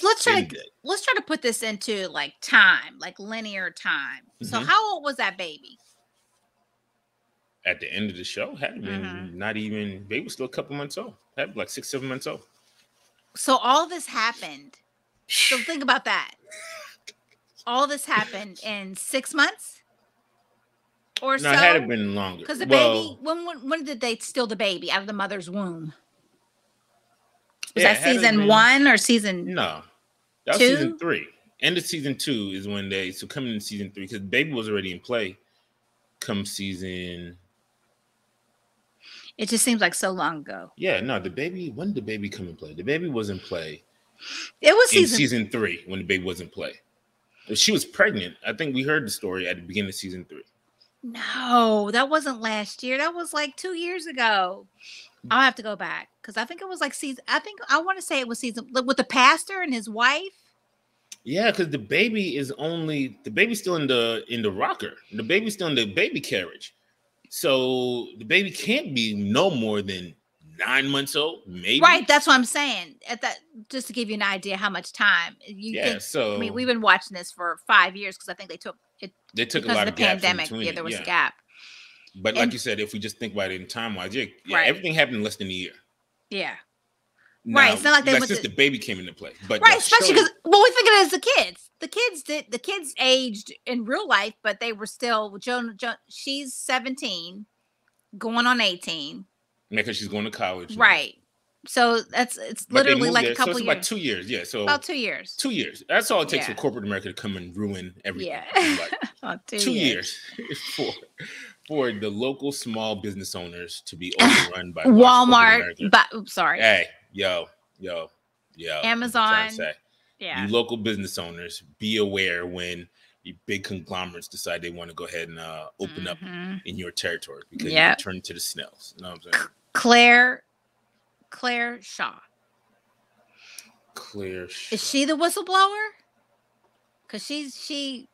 let's try to put this into like time, like linear time. So how old was that baby?
At the end of the show, had been not even. Baby was still a couple months old. Had like 6-7 months old.
So all this happened. So think about that. All this happened in 6 months, or so.
No, it had been longer.
Because the baby. When did they steal the baby out of the mother's womb? Was that season 1 or season?
No, that was season 3. End of season 2 is when coming in season 3 because baby was already in play. Come season.
It just seems like so long ago.
Yeah, no, the baby. When did the baby come in play? The baby was in play.
It was
season 3 when the baby was in play. She was pregnant. I think we heard the story at the beginning of season 3.
No, that wasn't last year. That was like 2 years ago. I'll have to go back because I think it was like season. I want to say it was season with the pastor and his wife.
Yeah, because the baby's still in the rocker. The baby's still in the baby carriage. So the baby can't be no more than 9 months old, maybe.
Right, that's what I'm saying. Just to give you an idea how much time we've been watching this for 5 years because I think they took
a lot of gaps in between.
Yeah, there was a gap.
But like you said, if we just think about it in time-wise, everything happened in less than a year.
Yeah.
Now, right. It's not like since the baby came into play. But
right, especially because we think of it as the kids. The kids aged in real life, but they were still Joan she's 17, going on 18.
Because she's going to college.
Right. So it's
But they
literally
moved
like a
it. So
couple
it's about
years.
2 years. Yeah. So
About 2 years.
2 years. That's all it takes
Yeah.
for corporate America to come and ruin everything.
Yeah.
Like
About 2
2
years.
years for the local small business owners to be overrun by large corporate
Walmart.
America.
But oops, sorry.
Hey, yo.
Amazon. Yeah.
You local business owners, be aware when you big conglomerates decide they want to go ahead and open up in your territory, because you can turn into the Snells. You know what I'm saying?
Claire Shaw.
Claire Shaw.
Is she the whistleblower? Because she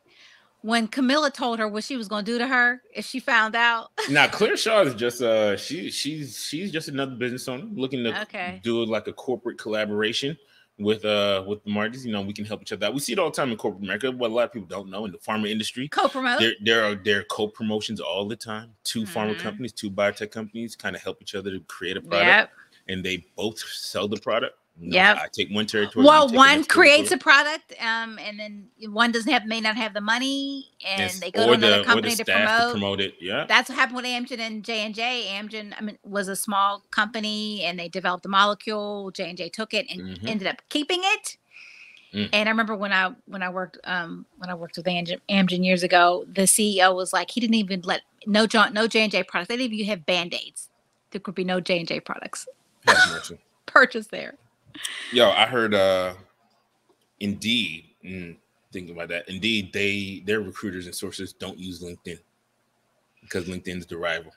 when Camilla told her what she was going to do to her if she found out.
Now, Claire Shaw is just she's just another business owner looking to do like a corporate collaboration with the Martys. You know, we can help each other out. We see it all the time in corporate America. What a lot of people don't know in the pharma industry,
co-promote.
There are co-promotions all the time. Two pharma companies, two biotech companies kind of help each other to create a product, and they both sell the product. I take one territory.
Well, one creates a product, and then one may not have the money, and they go to another company to promote
it. Yeah,
that's what happened with Amgen and J&J. Amgen, was a small company, and they developed the molecule. J&J took it and ended up keeping it. And I remember when I worked with Amgen years ago, the CEO was like, he didn't even let no J&J products. They didn't even have Band-Aids. There could be no J&J products purchased there.
Yo, I heard Indeed, thinking about that. Indeed, their recruiters and sources don't use LinkedIn because LinkedIn's the rival.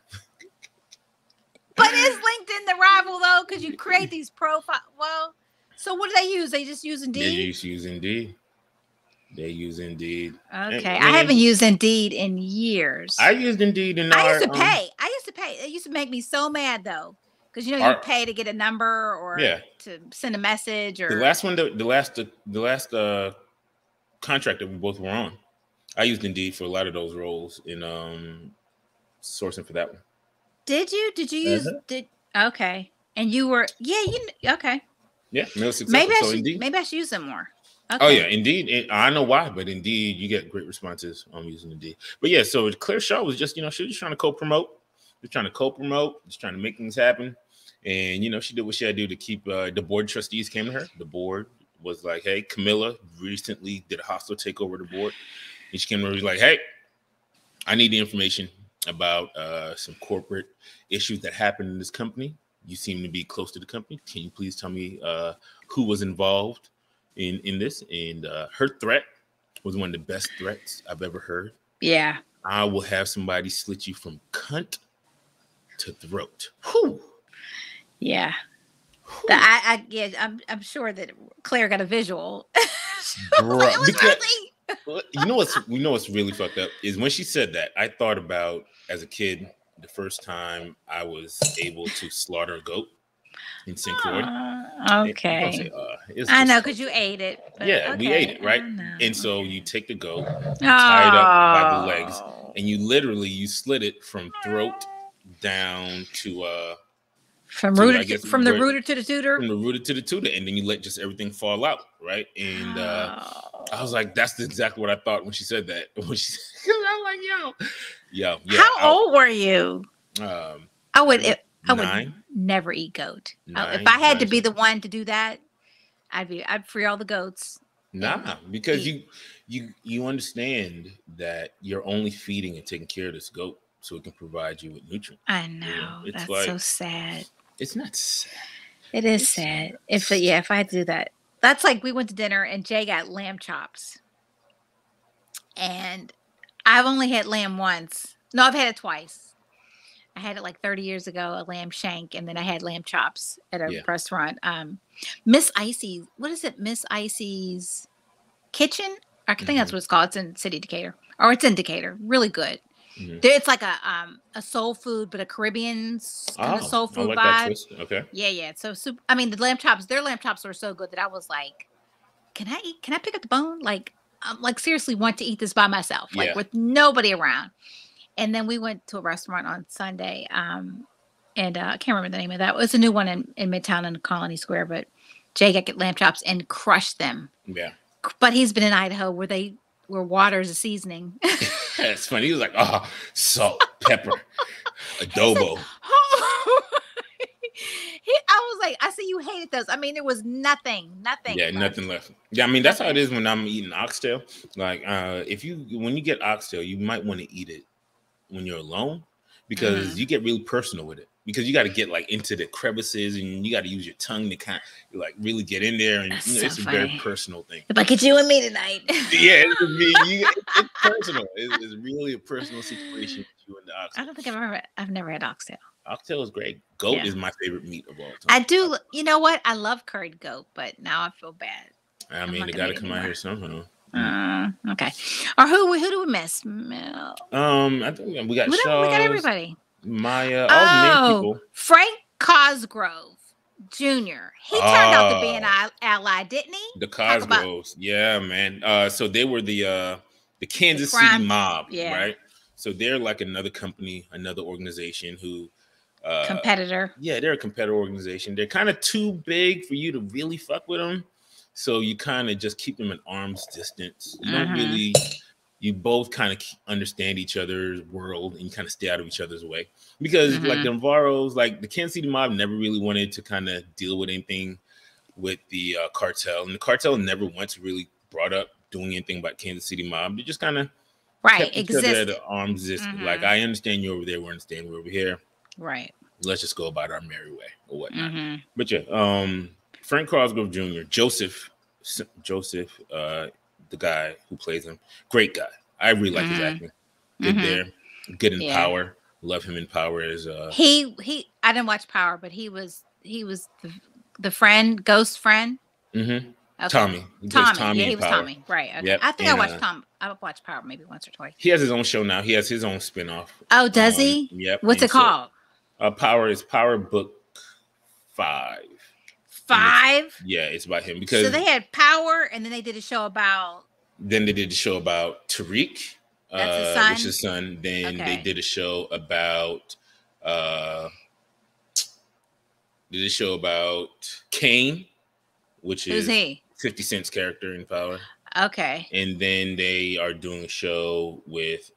But is LinkedIn the rival though? Because you create these profiles. Well, so what do they use? They just use Indeed?
They use Indeed.
Okay. I haven't used Indeed in years.
I used Indeed in
I used to pay. It used to make me so mad though. Because you pay to get a number or to send a message or
the last one, the last contract that we both were on, I used Indeed for a lot of those roles in sourcing for that one.
Did you use okay? And you were okay.
Yeah, maybe
I should use them more.
Okay. Oh yeah, Indeed. I know why, but Indeed, you get great responses on using Indeed. But yeah, so Claire Shaw was just she was just trying to co-promote. Just trying to make things happen. And, she did what she had to do to keep the board trustees came to her. The board was like, hey, Camilla recently did a hostile takeover of the board. And she came to her and was like, hey, I need the information about some corporate issues that happened in this company. You seem to be close to the company. Can you please tell me who was involved in this? And her threat was one of the best threats I've ever heard.
Yeah.
I will have somebody slit you from cunt to throat. Whew.
Yeah. I'm sure that Claire got a visual.
Bro, you know what's really fucked up is when she said that, I thought about as a kid the first time I was able to slaughter a goat in Synchrony.
Okay. I know because you ate it.
Yeah, we ate it, right? And so you take the goat, tie it up by the legs, and you slit it from throat down to
from the rooter to the tutor,
and then you let just everything fall out, right? And I was like, that's exactly what I thought when she said that. I'm like, yo.
How old were you? I would never eat goat. If I had to be the one to do that, I'd free all the goats.
Nah, because you understand that you're only feeding and taking care of this goat so it can provide you with nutrients.
I know. That's so sad.
It's not sad.
It is sad. If I had to do that. That's like we went to dinner and Jay got lamb chops. And I've only had lamb once. No, I've had it twice. I had it like 30 years ago, a lamb shank, and then I had lamb chops at a restaurant. Miss Icy's, what is it? Miss Icy's Kitchen? I think that's what it's called. It's in City Decatur. Or it's in Decatur. Really good. Mm-hmm. It's like a soul food, but a Caribbean kind of soul food vibe.
Okay.
Yeah. So I mean, their lamb chops were so good that I was like, can I pick up the bone? Like, I'm like seriously want to eat this by myself, like with nobody around. And then we went to a restaurant on Sunday, and I can't remember the name of that. It was a new one in Midtown in Colony Square, but Jay got lamb chops and crushed them.
Yeah.
But he's been in Idaho where water is a seasoning.
That's funny. He was like, salt, pepper, adobo.
I was like, I see you hated those. I mean, there was nothing.
Yeah,
Left.
nothing left. Yeah, I mean that's how it
Nothing.
is when I'm eating oxtail. Like, when you get oxtail, you might want to eat it when you're alone because you get really personal with it. Because you got to get like into the crevices and you got to use your tongue to kind of like really get in there, and
That's so
it's a
funny.
very personal thing.
Like it's you and me tonight.
Yeah, it's personal. It's really a personal situation with you and the oxtail.
I don't think I've never had oxtail.
Oxtail is great. Goat
Yeah.
is my favorite meat of all time.
I do. You know what? I love curried goat, but now I feel bad.
I mean, they got to come out here somehow.
Okay. Or who do we miss?
I think we got Shaw.
We got everybody.
Maya, all the main people.
Frank Cosgrove Jr. He turned out to be an ally, didn't he?
The Cosgroves, yeah, man. So they were the Kansas City Mob, right? So they're like another company, another organization who
competitor. Yeah,
they're a competitor organization. They're kind of too big for you to really fuck with them. So you kind of just keep them at arm's distance. You don't really. You both kind of understand each other's world and you kind of stay out of each other's way because like the Navarros, like the Kansas City Mob never really wanted to kind of deal with anything with the cartel, and the cartel never once really brought up doing anything about Kansas City Mob. They just kind of
existed
at arm's distance. Like, I understand you over there, we understand we're over here.
Right.
Let's just go about our merry way or whatnot. But yeah, Frank Cosgrove Jr., Joseph, the guy who plays him, great guy. I really like his acting. Good there, good in Power. Love him in Power as
he. I didn't watch Power, but he was the friend, ghost friend.
Okay.
Tommy. Yeah, he was
Power.
Tommy. Right. Okay. Yep. I think I watched Power maybe once or twice.
He has his own show now. He has his own spinoff.
Oh, does he?
Yep.
What's it called?
Power is Power Book 5.
5?
Yeah, it's about him because
so they had Power, and then they did a show about.
Then they did a show about Tariq, which is his son. Then they did a show about Kane, which is 50 Cent's character in Power.
Okay.
And then they are doing a show with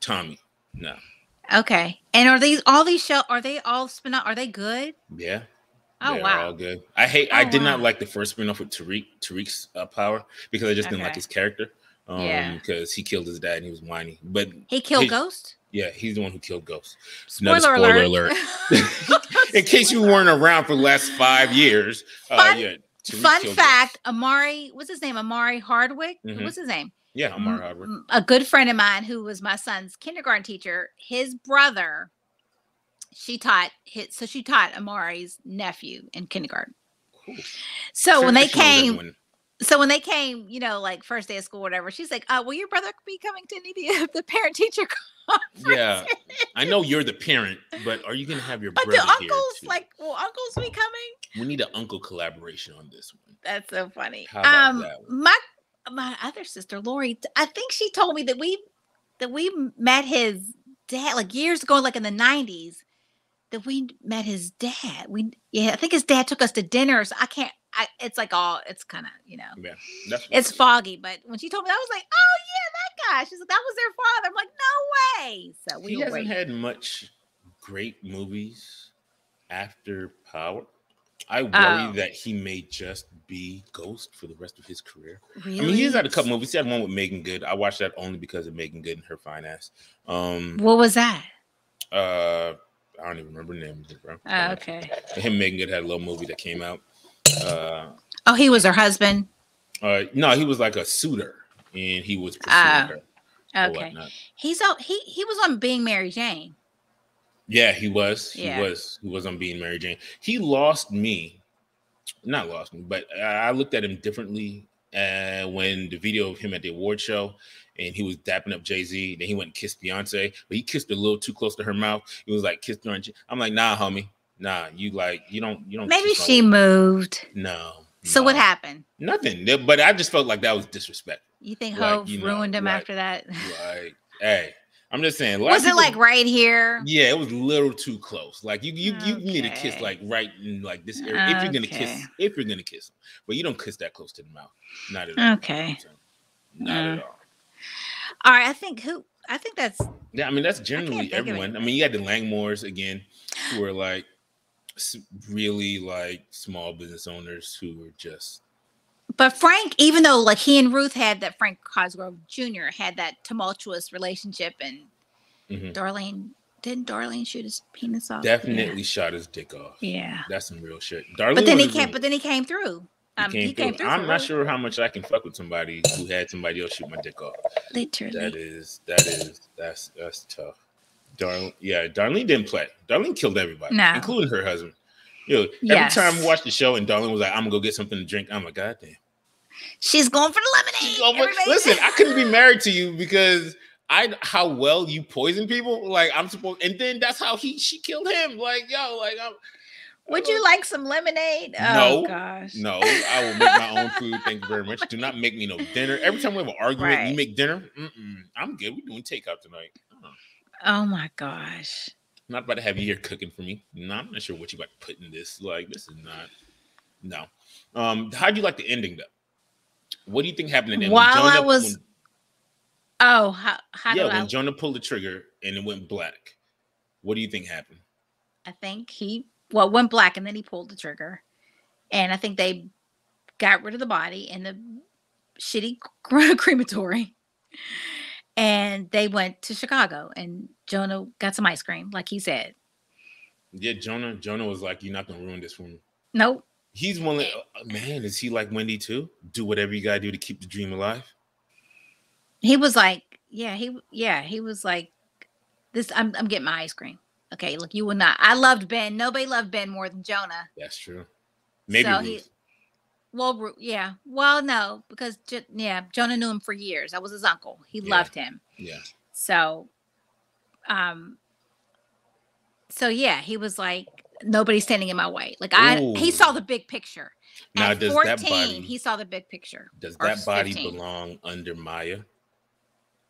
Tommy now.
Okay. And are all these shows? Are they all spin-off? Are they good?
Yeah.
Oh,
they're
wow.
all good. I did not like the first spin-off with Tariq's Power because I just didn't like his character. Because he killed his dad and he was whiny. But
he killed Ghost?
Yeah, he's the one who killed Ghost.
Spoiler
alert. In case you weren't around for the last 5 years.
Fun fact, Amari, what's his name? Amari Hardwick? What's his name?
Yeah, Amari Hardwick.
A good friend of mine who was my son's kindergarten teacher, his brother, she taught Amari's nephew in kindergarten. Cool. So when they came, like first day of school, whatever, she's like, will your brother be coming to any of the parent teacher conferences?
Yeah, I know you're the parent, but are you going to have your brother
here? But the uncles, will uncles be coming?
We need an uncle collaboration on this one.
That's so funny.
How about that one?
My other sister, Lori, I think she told me that we met his dad like years ago, like in the 90s. That we met his dad. I think his dad took us to dinner. So it's kind of,
yeah,
it's foggy. But when she told me that, I was like, oh yeah, that guy. She's like, that was their father. I'm like, no way. So
he hasn't had much great movies after Power. I worry that he may just be Ghost for the rest of his career.
Really?
I mean, he's had a couple movies. He had one with Megan Good. I watched that only because of Megan Good and her fine ass.
What was that?
I don't even remember the name of it, bro.
Okay.
Him and Megan Good had a little movie that came out.
He was her husband?
No, he was like a suitor, and he was pursuing her.
Okay. He was on Being Mary Jane.
Yeah, he was. He was on Being Mary Jane. He lost me. Not lost me, but I looked at him differently when the video of him at the award show. And he was dapping up Jay-Z. Then he went and kissed Beyonce, but he kissed her a little too close to her mouth. He was like kissed her on. I'm like, nah, homie, nah. You don't.
Maybe she moved.
No.
So what happened?
Nothing. But I just felt like that was disrespectful.
You think Hov ruined him after that?
Like, hey, I'm just saying.
Was it like right here?
Yeah, it was a little too close. Like you need to kiss like right in like this area if you're gonna kiss. But you don't kiss that close to the mouth. Not at all.
Okay.
Not at all.
All right, I think that's.
Yeah, I mean that's generally everyone. I mean, you got the Langmores again, who are like really like small business owners who are just.
But Frank, even though like he and Ruth had that, Frank Cosgrove Jr. had that tumultuous relationship, and Darlene, didn't Darlene shoot his penis off?
Definitely shot his dick off.
Yeah,
that's some real shit. Darlene,
but then he came. But then he came through.
He came through. I'm not sure how much I can fuck with somebody who had somebody else shoot my dick off.
Literally,
that's tough. Darlene didn't play. Darlene killed everybody, including her husband. Every time we watched the show and Darlene was like, "I'm gonna go get something to drink," I'm like, "God damn."
She's going for the lemonade.
Listen, I couldn't be married to you because how well you poison people. Like I'm supposed, and then that's how she killed him. Like
would you like some lemonade?
No,
oh, gosh.
No, I will make my own food. Thank you very much. Do not make me no dinner. Every time we have an argument, and you make dinner. I'm good. We're doing takeout tonight.
Oh my gosh.
I'm not about to have you here cooking for me. No, I'm not sure what you about to put in this. Like, this is not. No. How'd you like the ending though? What do you think happened in the end? When Jonah pulled the trigger and it went black. What do you think happened?
I think went black and then he pulled the trigger. And I think they got rid of the body in the shitty crematory. And they went to Chicago and Jonah got some ice cream, like he said.
Yeah, Jonah was like, "You're not gonna ruin this for me."
Nope.
He's one that, man, is he like Wendy too? Do whatever you gotta do to keep the dream alive.
He was like, he was like, this, I'm getting my ice cream. Okay, look, you will not. I loved Ben. Nobody loved Ben more than Jonah.
That's true. Maybe Ruth.
Well, no, because Jonah knew him for years. I was his uncle. He loved him.
Yeah.
So, he was like, nobody's standing in my way. Like he saw the big picture.
Now,
at
does
14,
that body,
he saw the big picture.
Does that body 15. Belong under Maya?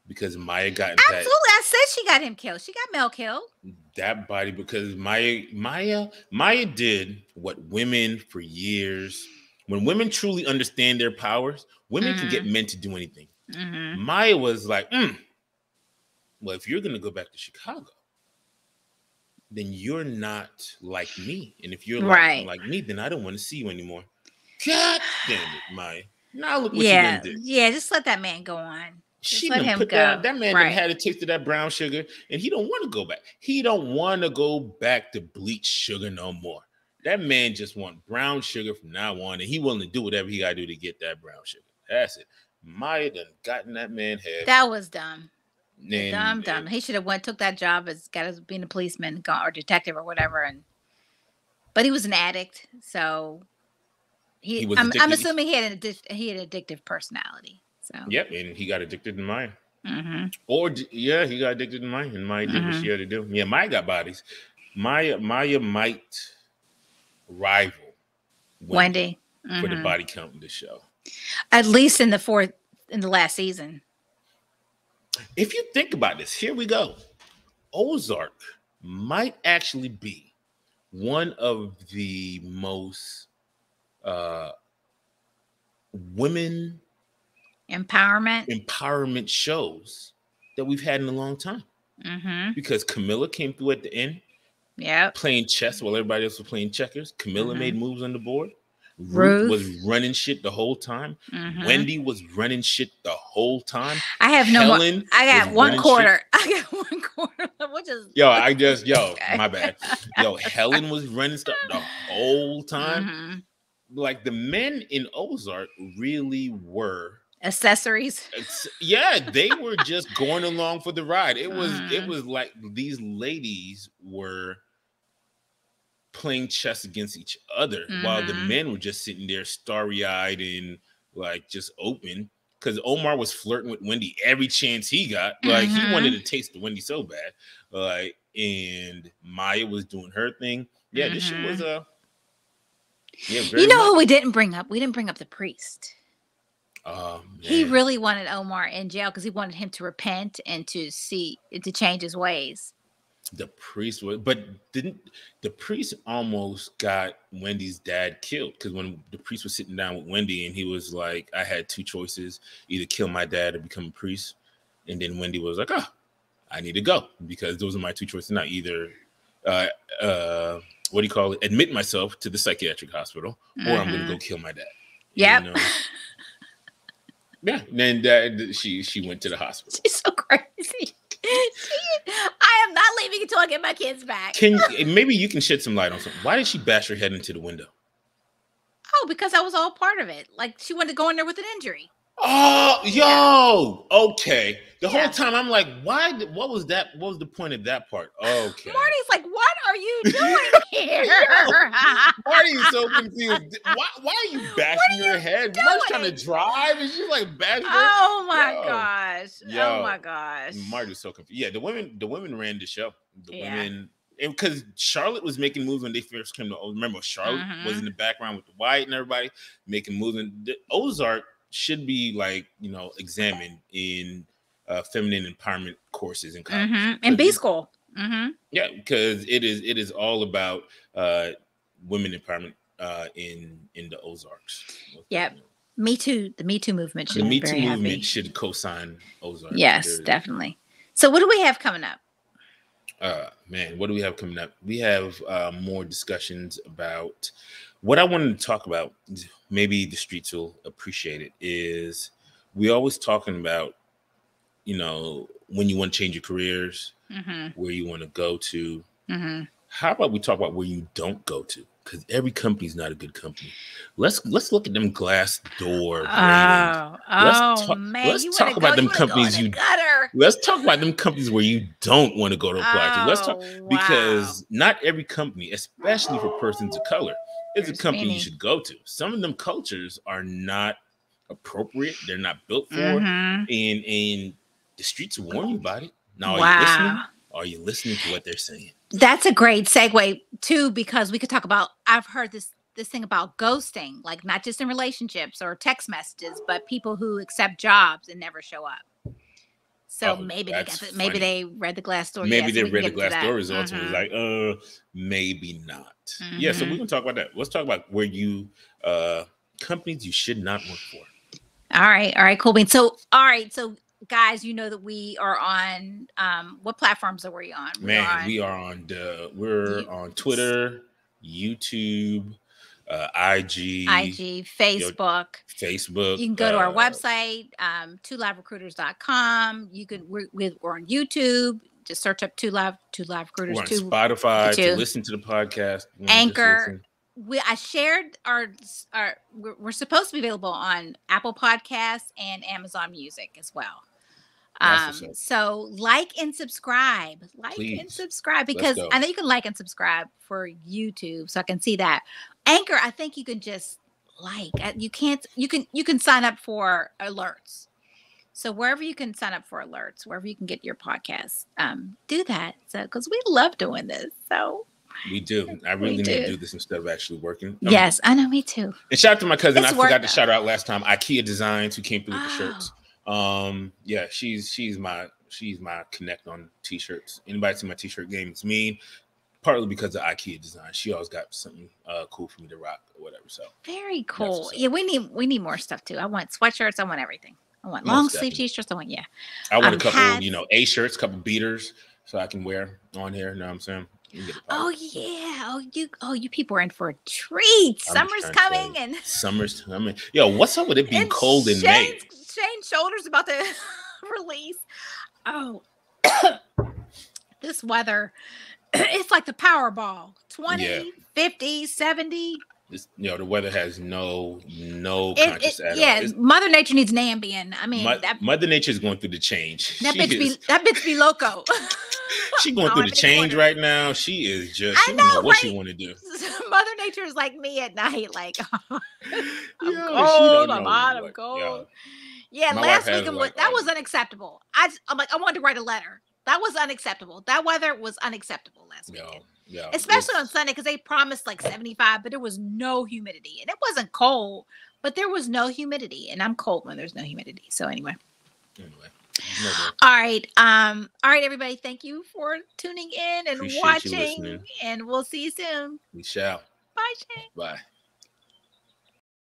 Because Maya got
absolutely. I said she got him killed. She got Mel killed.
That body, because Maya did what women for years. When women truly understand their powers, women can get men to do anything. Maya was like, well, if you're gonna go back to Chicago, then you're not like me. And if you're like me, then I don't want to see you anymore. God damn it, Maya. Now look what you done did.
Yeah, just let that man go on.
She let him go. That man had a taste of that brown sugar, and he don't want to go back. He don't want to go back to bleach sugar no more. That man just want brown sugar from now on, and he willing to do whatever he got to do to get that brown sugar. That's it. Maya done gotten that man head.
That was dumb. Dumb. He should have took that job as being a policeman or detective or whatever. But he was an addict, so I'm assuming he had an addictive personality. So
yep, and he got addicted to Maya. Or he got addicted to Maya, and Maya did what she had to do. Yeah, Maya got bodies. Maya might rival Wendy for the body count in this show.
At least in the last season.
If you think about this, here we go. Ozark might actually be one of the most women empowerment shows that we've had in a long time. Because Camilla came through at the end.
Yeah,
playing chess while everybody else was playing checkers. Camilla made moves on the board. Ruth was running shit the whole time. Wendy was running shit the whole time.
I got one quarter. Which is
my bad. Helen was running stuff the whole time. Like the men in Ozark really were
accessories.
Yeah, they were just going along for the ride. It was like these ladies were playing chess against each other while the men were just sitting there starry-eyed and like just open, because Omar was flirting with Wendy every chance he got. Like he wanted to taste Wendy so bad. Like, and Maya was doing her thing. Yeah, this shit was
who we didn't bring up? We didn't bring up the priest. He really wanted Omar in jail because he wanted him to repent and to change his ways.
The priest didn't the priest almost got Wendy's dad killed? Because when the priest was sitting down with Wendy and he was like, I had two choices, either kill my dad or become a priest. And then Wendy was like, I need to go because those are my two choices. Not either what do you call it? Admit myself to the psychiatric hospital, or I'm gonna go kill my dad.
Yep.
You know? Yeah. And then she went to the hospital.
She's so crazy. I am not leaving until I get my kids back.
Maybe you can shed some light on something. Why did she bash her head into the window?
Oh, because I was all part of it. Like she wanted to go in there with an injury.
Oh, yo, okay. The
Yeah.
whole time I'm like, why? What was that? What was the point of that part? Okay.
Marty's like, what are you doing here?
Marty is so confused. Why are you bashing her head? Marty's trying to drive, and she's like bashing her.
Oh my
Yo.
gosh!
Yo.
Oh my gosh!
Marty's so confused. Yeah, the women ran the show. The
Yeah.
women, because Charlotte was making moves when they first came to. Remember, Charlotte was in the background with the White and everybody making moves. And the Ozark should be like, you know, examined in feminine empowerment courses in college
And B school.
Yeah, because it is all about women empowerment in the Ozarks.
Yep. Me Too. The Me Too movement should
The
be
Me
very
Too
happy.
movement should co-sign Ozark.
Yes, definitely. So what do we have coming up?
Man, what do we have coming up? We have more discussions about what I wanted to talk about. Maybe the streets will appreciate it. Is we always talking about, you know, when you want to change your careers, where you want to go to. How about we talk about where you don't go to? Because every company is not a good company. Let's look at them Glassdoor ratings. Let's talk about them companies Let's talk about them companies where you don't want to go to apply to. Let's talk because not every company, especially for persons of color, is a company you should go to. Some of them cultures are not appropriate. They're not built for. And the streets warn you about it. Now, are you listening? Are you listening to what they're saying?
That's a great segue too, because we could talk about, I've heard this thing about ghosting, like not just in relationships or text messages, but people who accept jobs and never show up. So maybe they read the Glassdoor.
Maybe they read the Glassdoor results and was like, maybe not. Yeah, so we're gonna talk about that. Let's talk about where you companies you should not work for.
All right, cool beans. So guys, you know that we are on what platforms are we on?
We're on Twitter, YouTube, IG,
Facebook.
Facebook.
You can go to our website, 2liverecruiters.com. We're on YouTube. Just search up 2Live Recruiters.
We're on Spotify to listen to the podcast.
Anchor. I shared we're supposed to be available on Apple Podcasts and Amazon Music as well. So like and subscribe, because I know you can like and subscribe for YouTube, so I can see that. Anchor, I think you can just you can sign up for alerts. So wherever you can sign up for alerts, wherever you can get your podcasts, do that. So because we love doing this, so.
We do. I really need to do this instead of actually working.
Yes, I know, me too.
And shout out to my cousin. I forgot to shout her out last time. IKEA Designs, who came through with the shirts. Yeah, she's my connect on t-shirts. Anybody see my t-shirt game? It's me. Partly because of IKEA Design. She always got something cool for me to rock or whatever. So
very cool. Yeah, we need more stuff too. I want sweatshirts. I want everything. I want long sleeve t-shirts. I want I
want a couple, hats. A shirts, couple beaters, so I can wear on here. You know what I'm saying?
Oh yeah. You people are in for a treat. Summer's coming and
summer's coming. Yo, what's up with it being cold in May?
Shane's shoulder's about to release. Oh, this weather, it's like the Powerball. 20, 50, 70.
The weather has no conscious at all.
Yeah, Mother Nature needs Nambian. I mean,
Mother Nature is going through the change.
That bitch be loco.
She going through the change right now. She is just. She don't know what she want to do.
Mother Nature is like me at night. Like I'm cold. I'm hot. I'm cold. Yeah, last week that was unacceptable. I'm like, I wanted to write a letter. That was unacceptable. That weather was unacceptable last weekend. Yeah, especially on Sunday, because they promised like 75, but there was no humidity, and it wasn't cold, but there was no humidity, and I'm cold when there's no humidity. So anyway. All right, everybody. Thank you for tuning in and watching, and we'll see you soon.
We shall.
Bye, Shane.
Bye.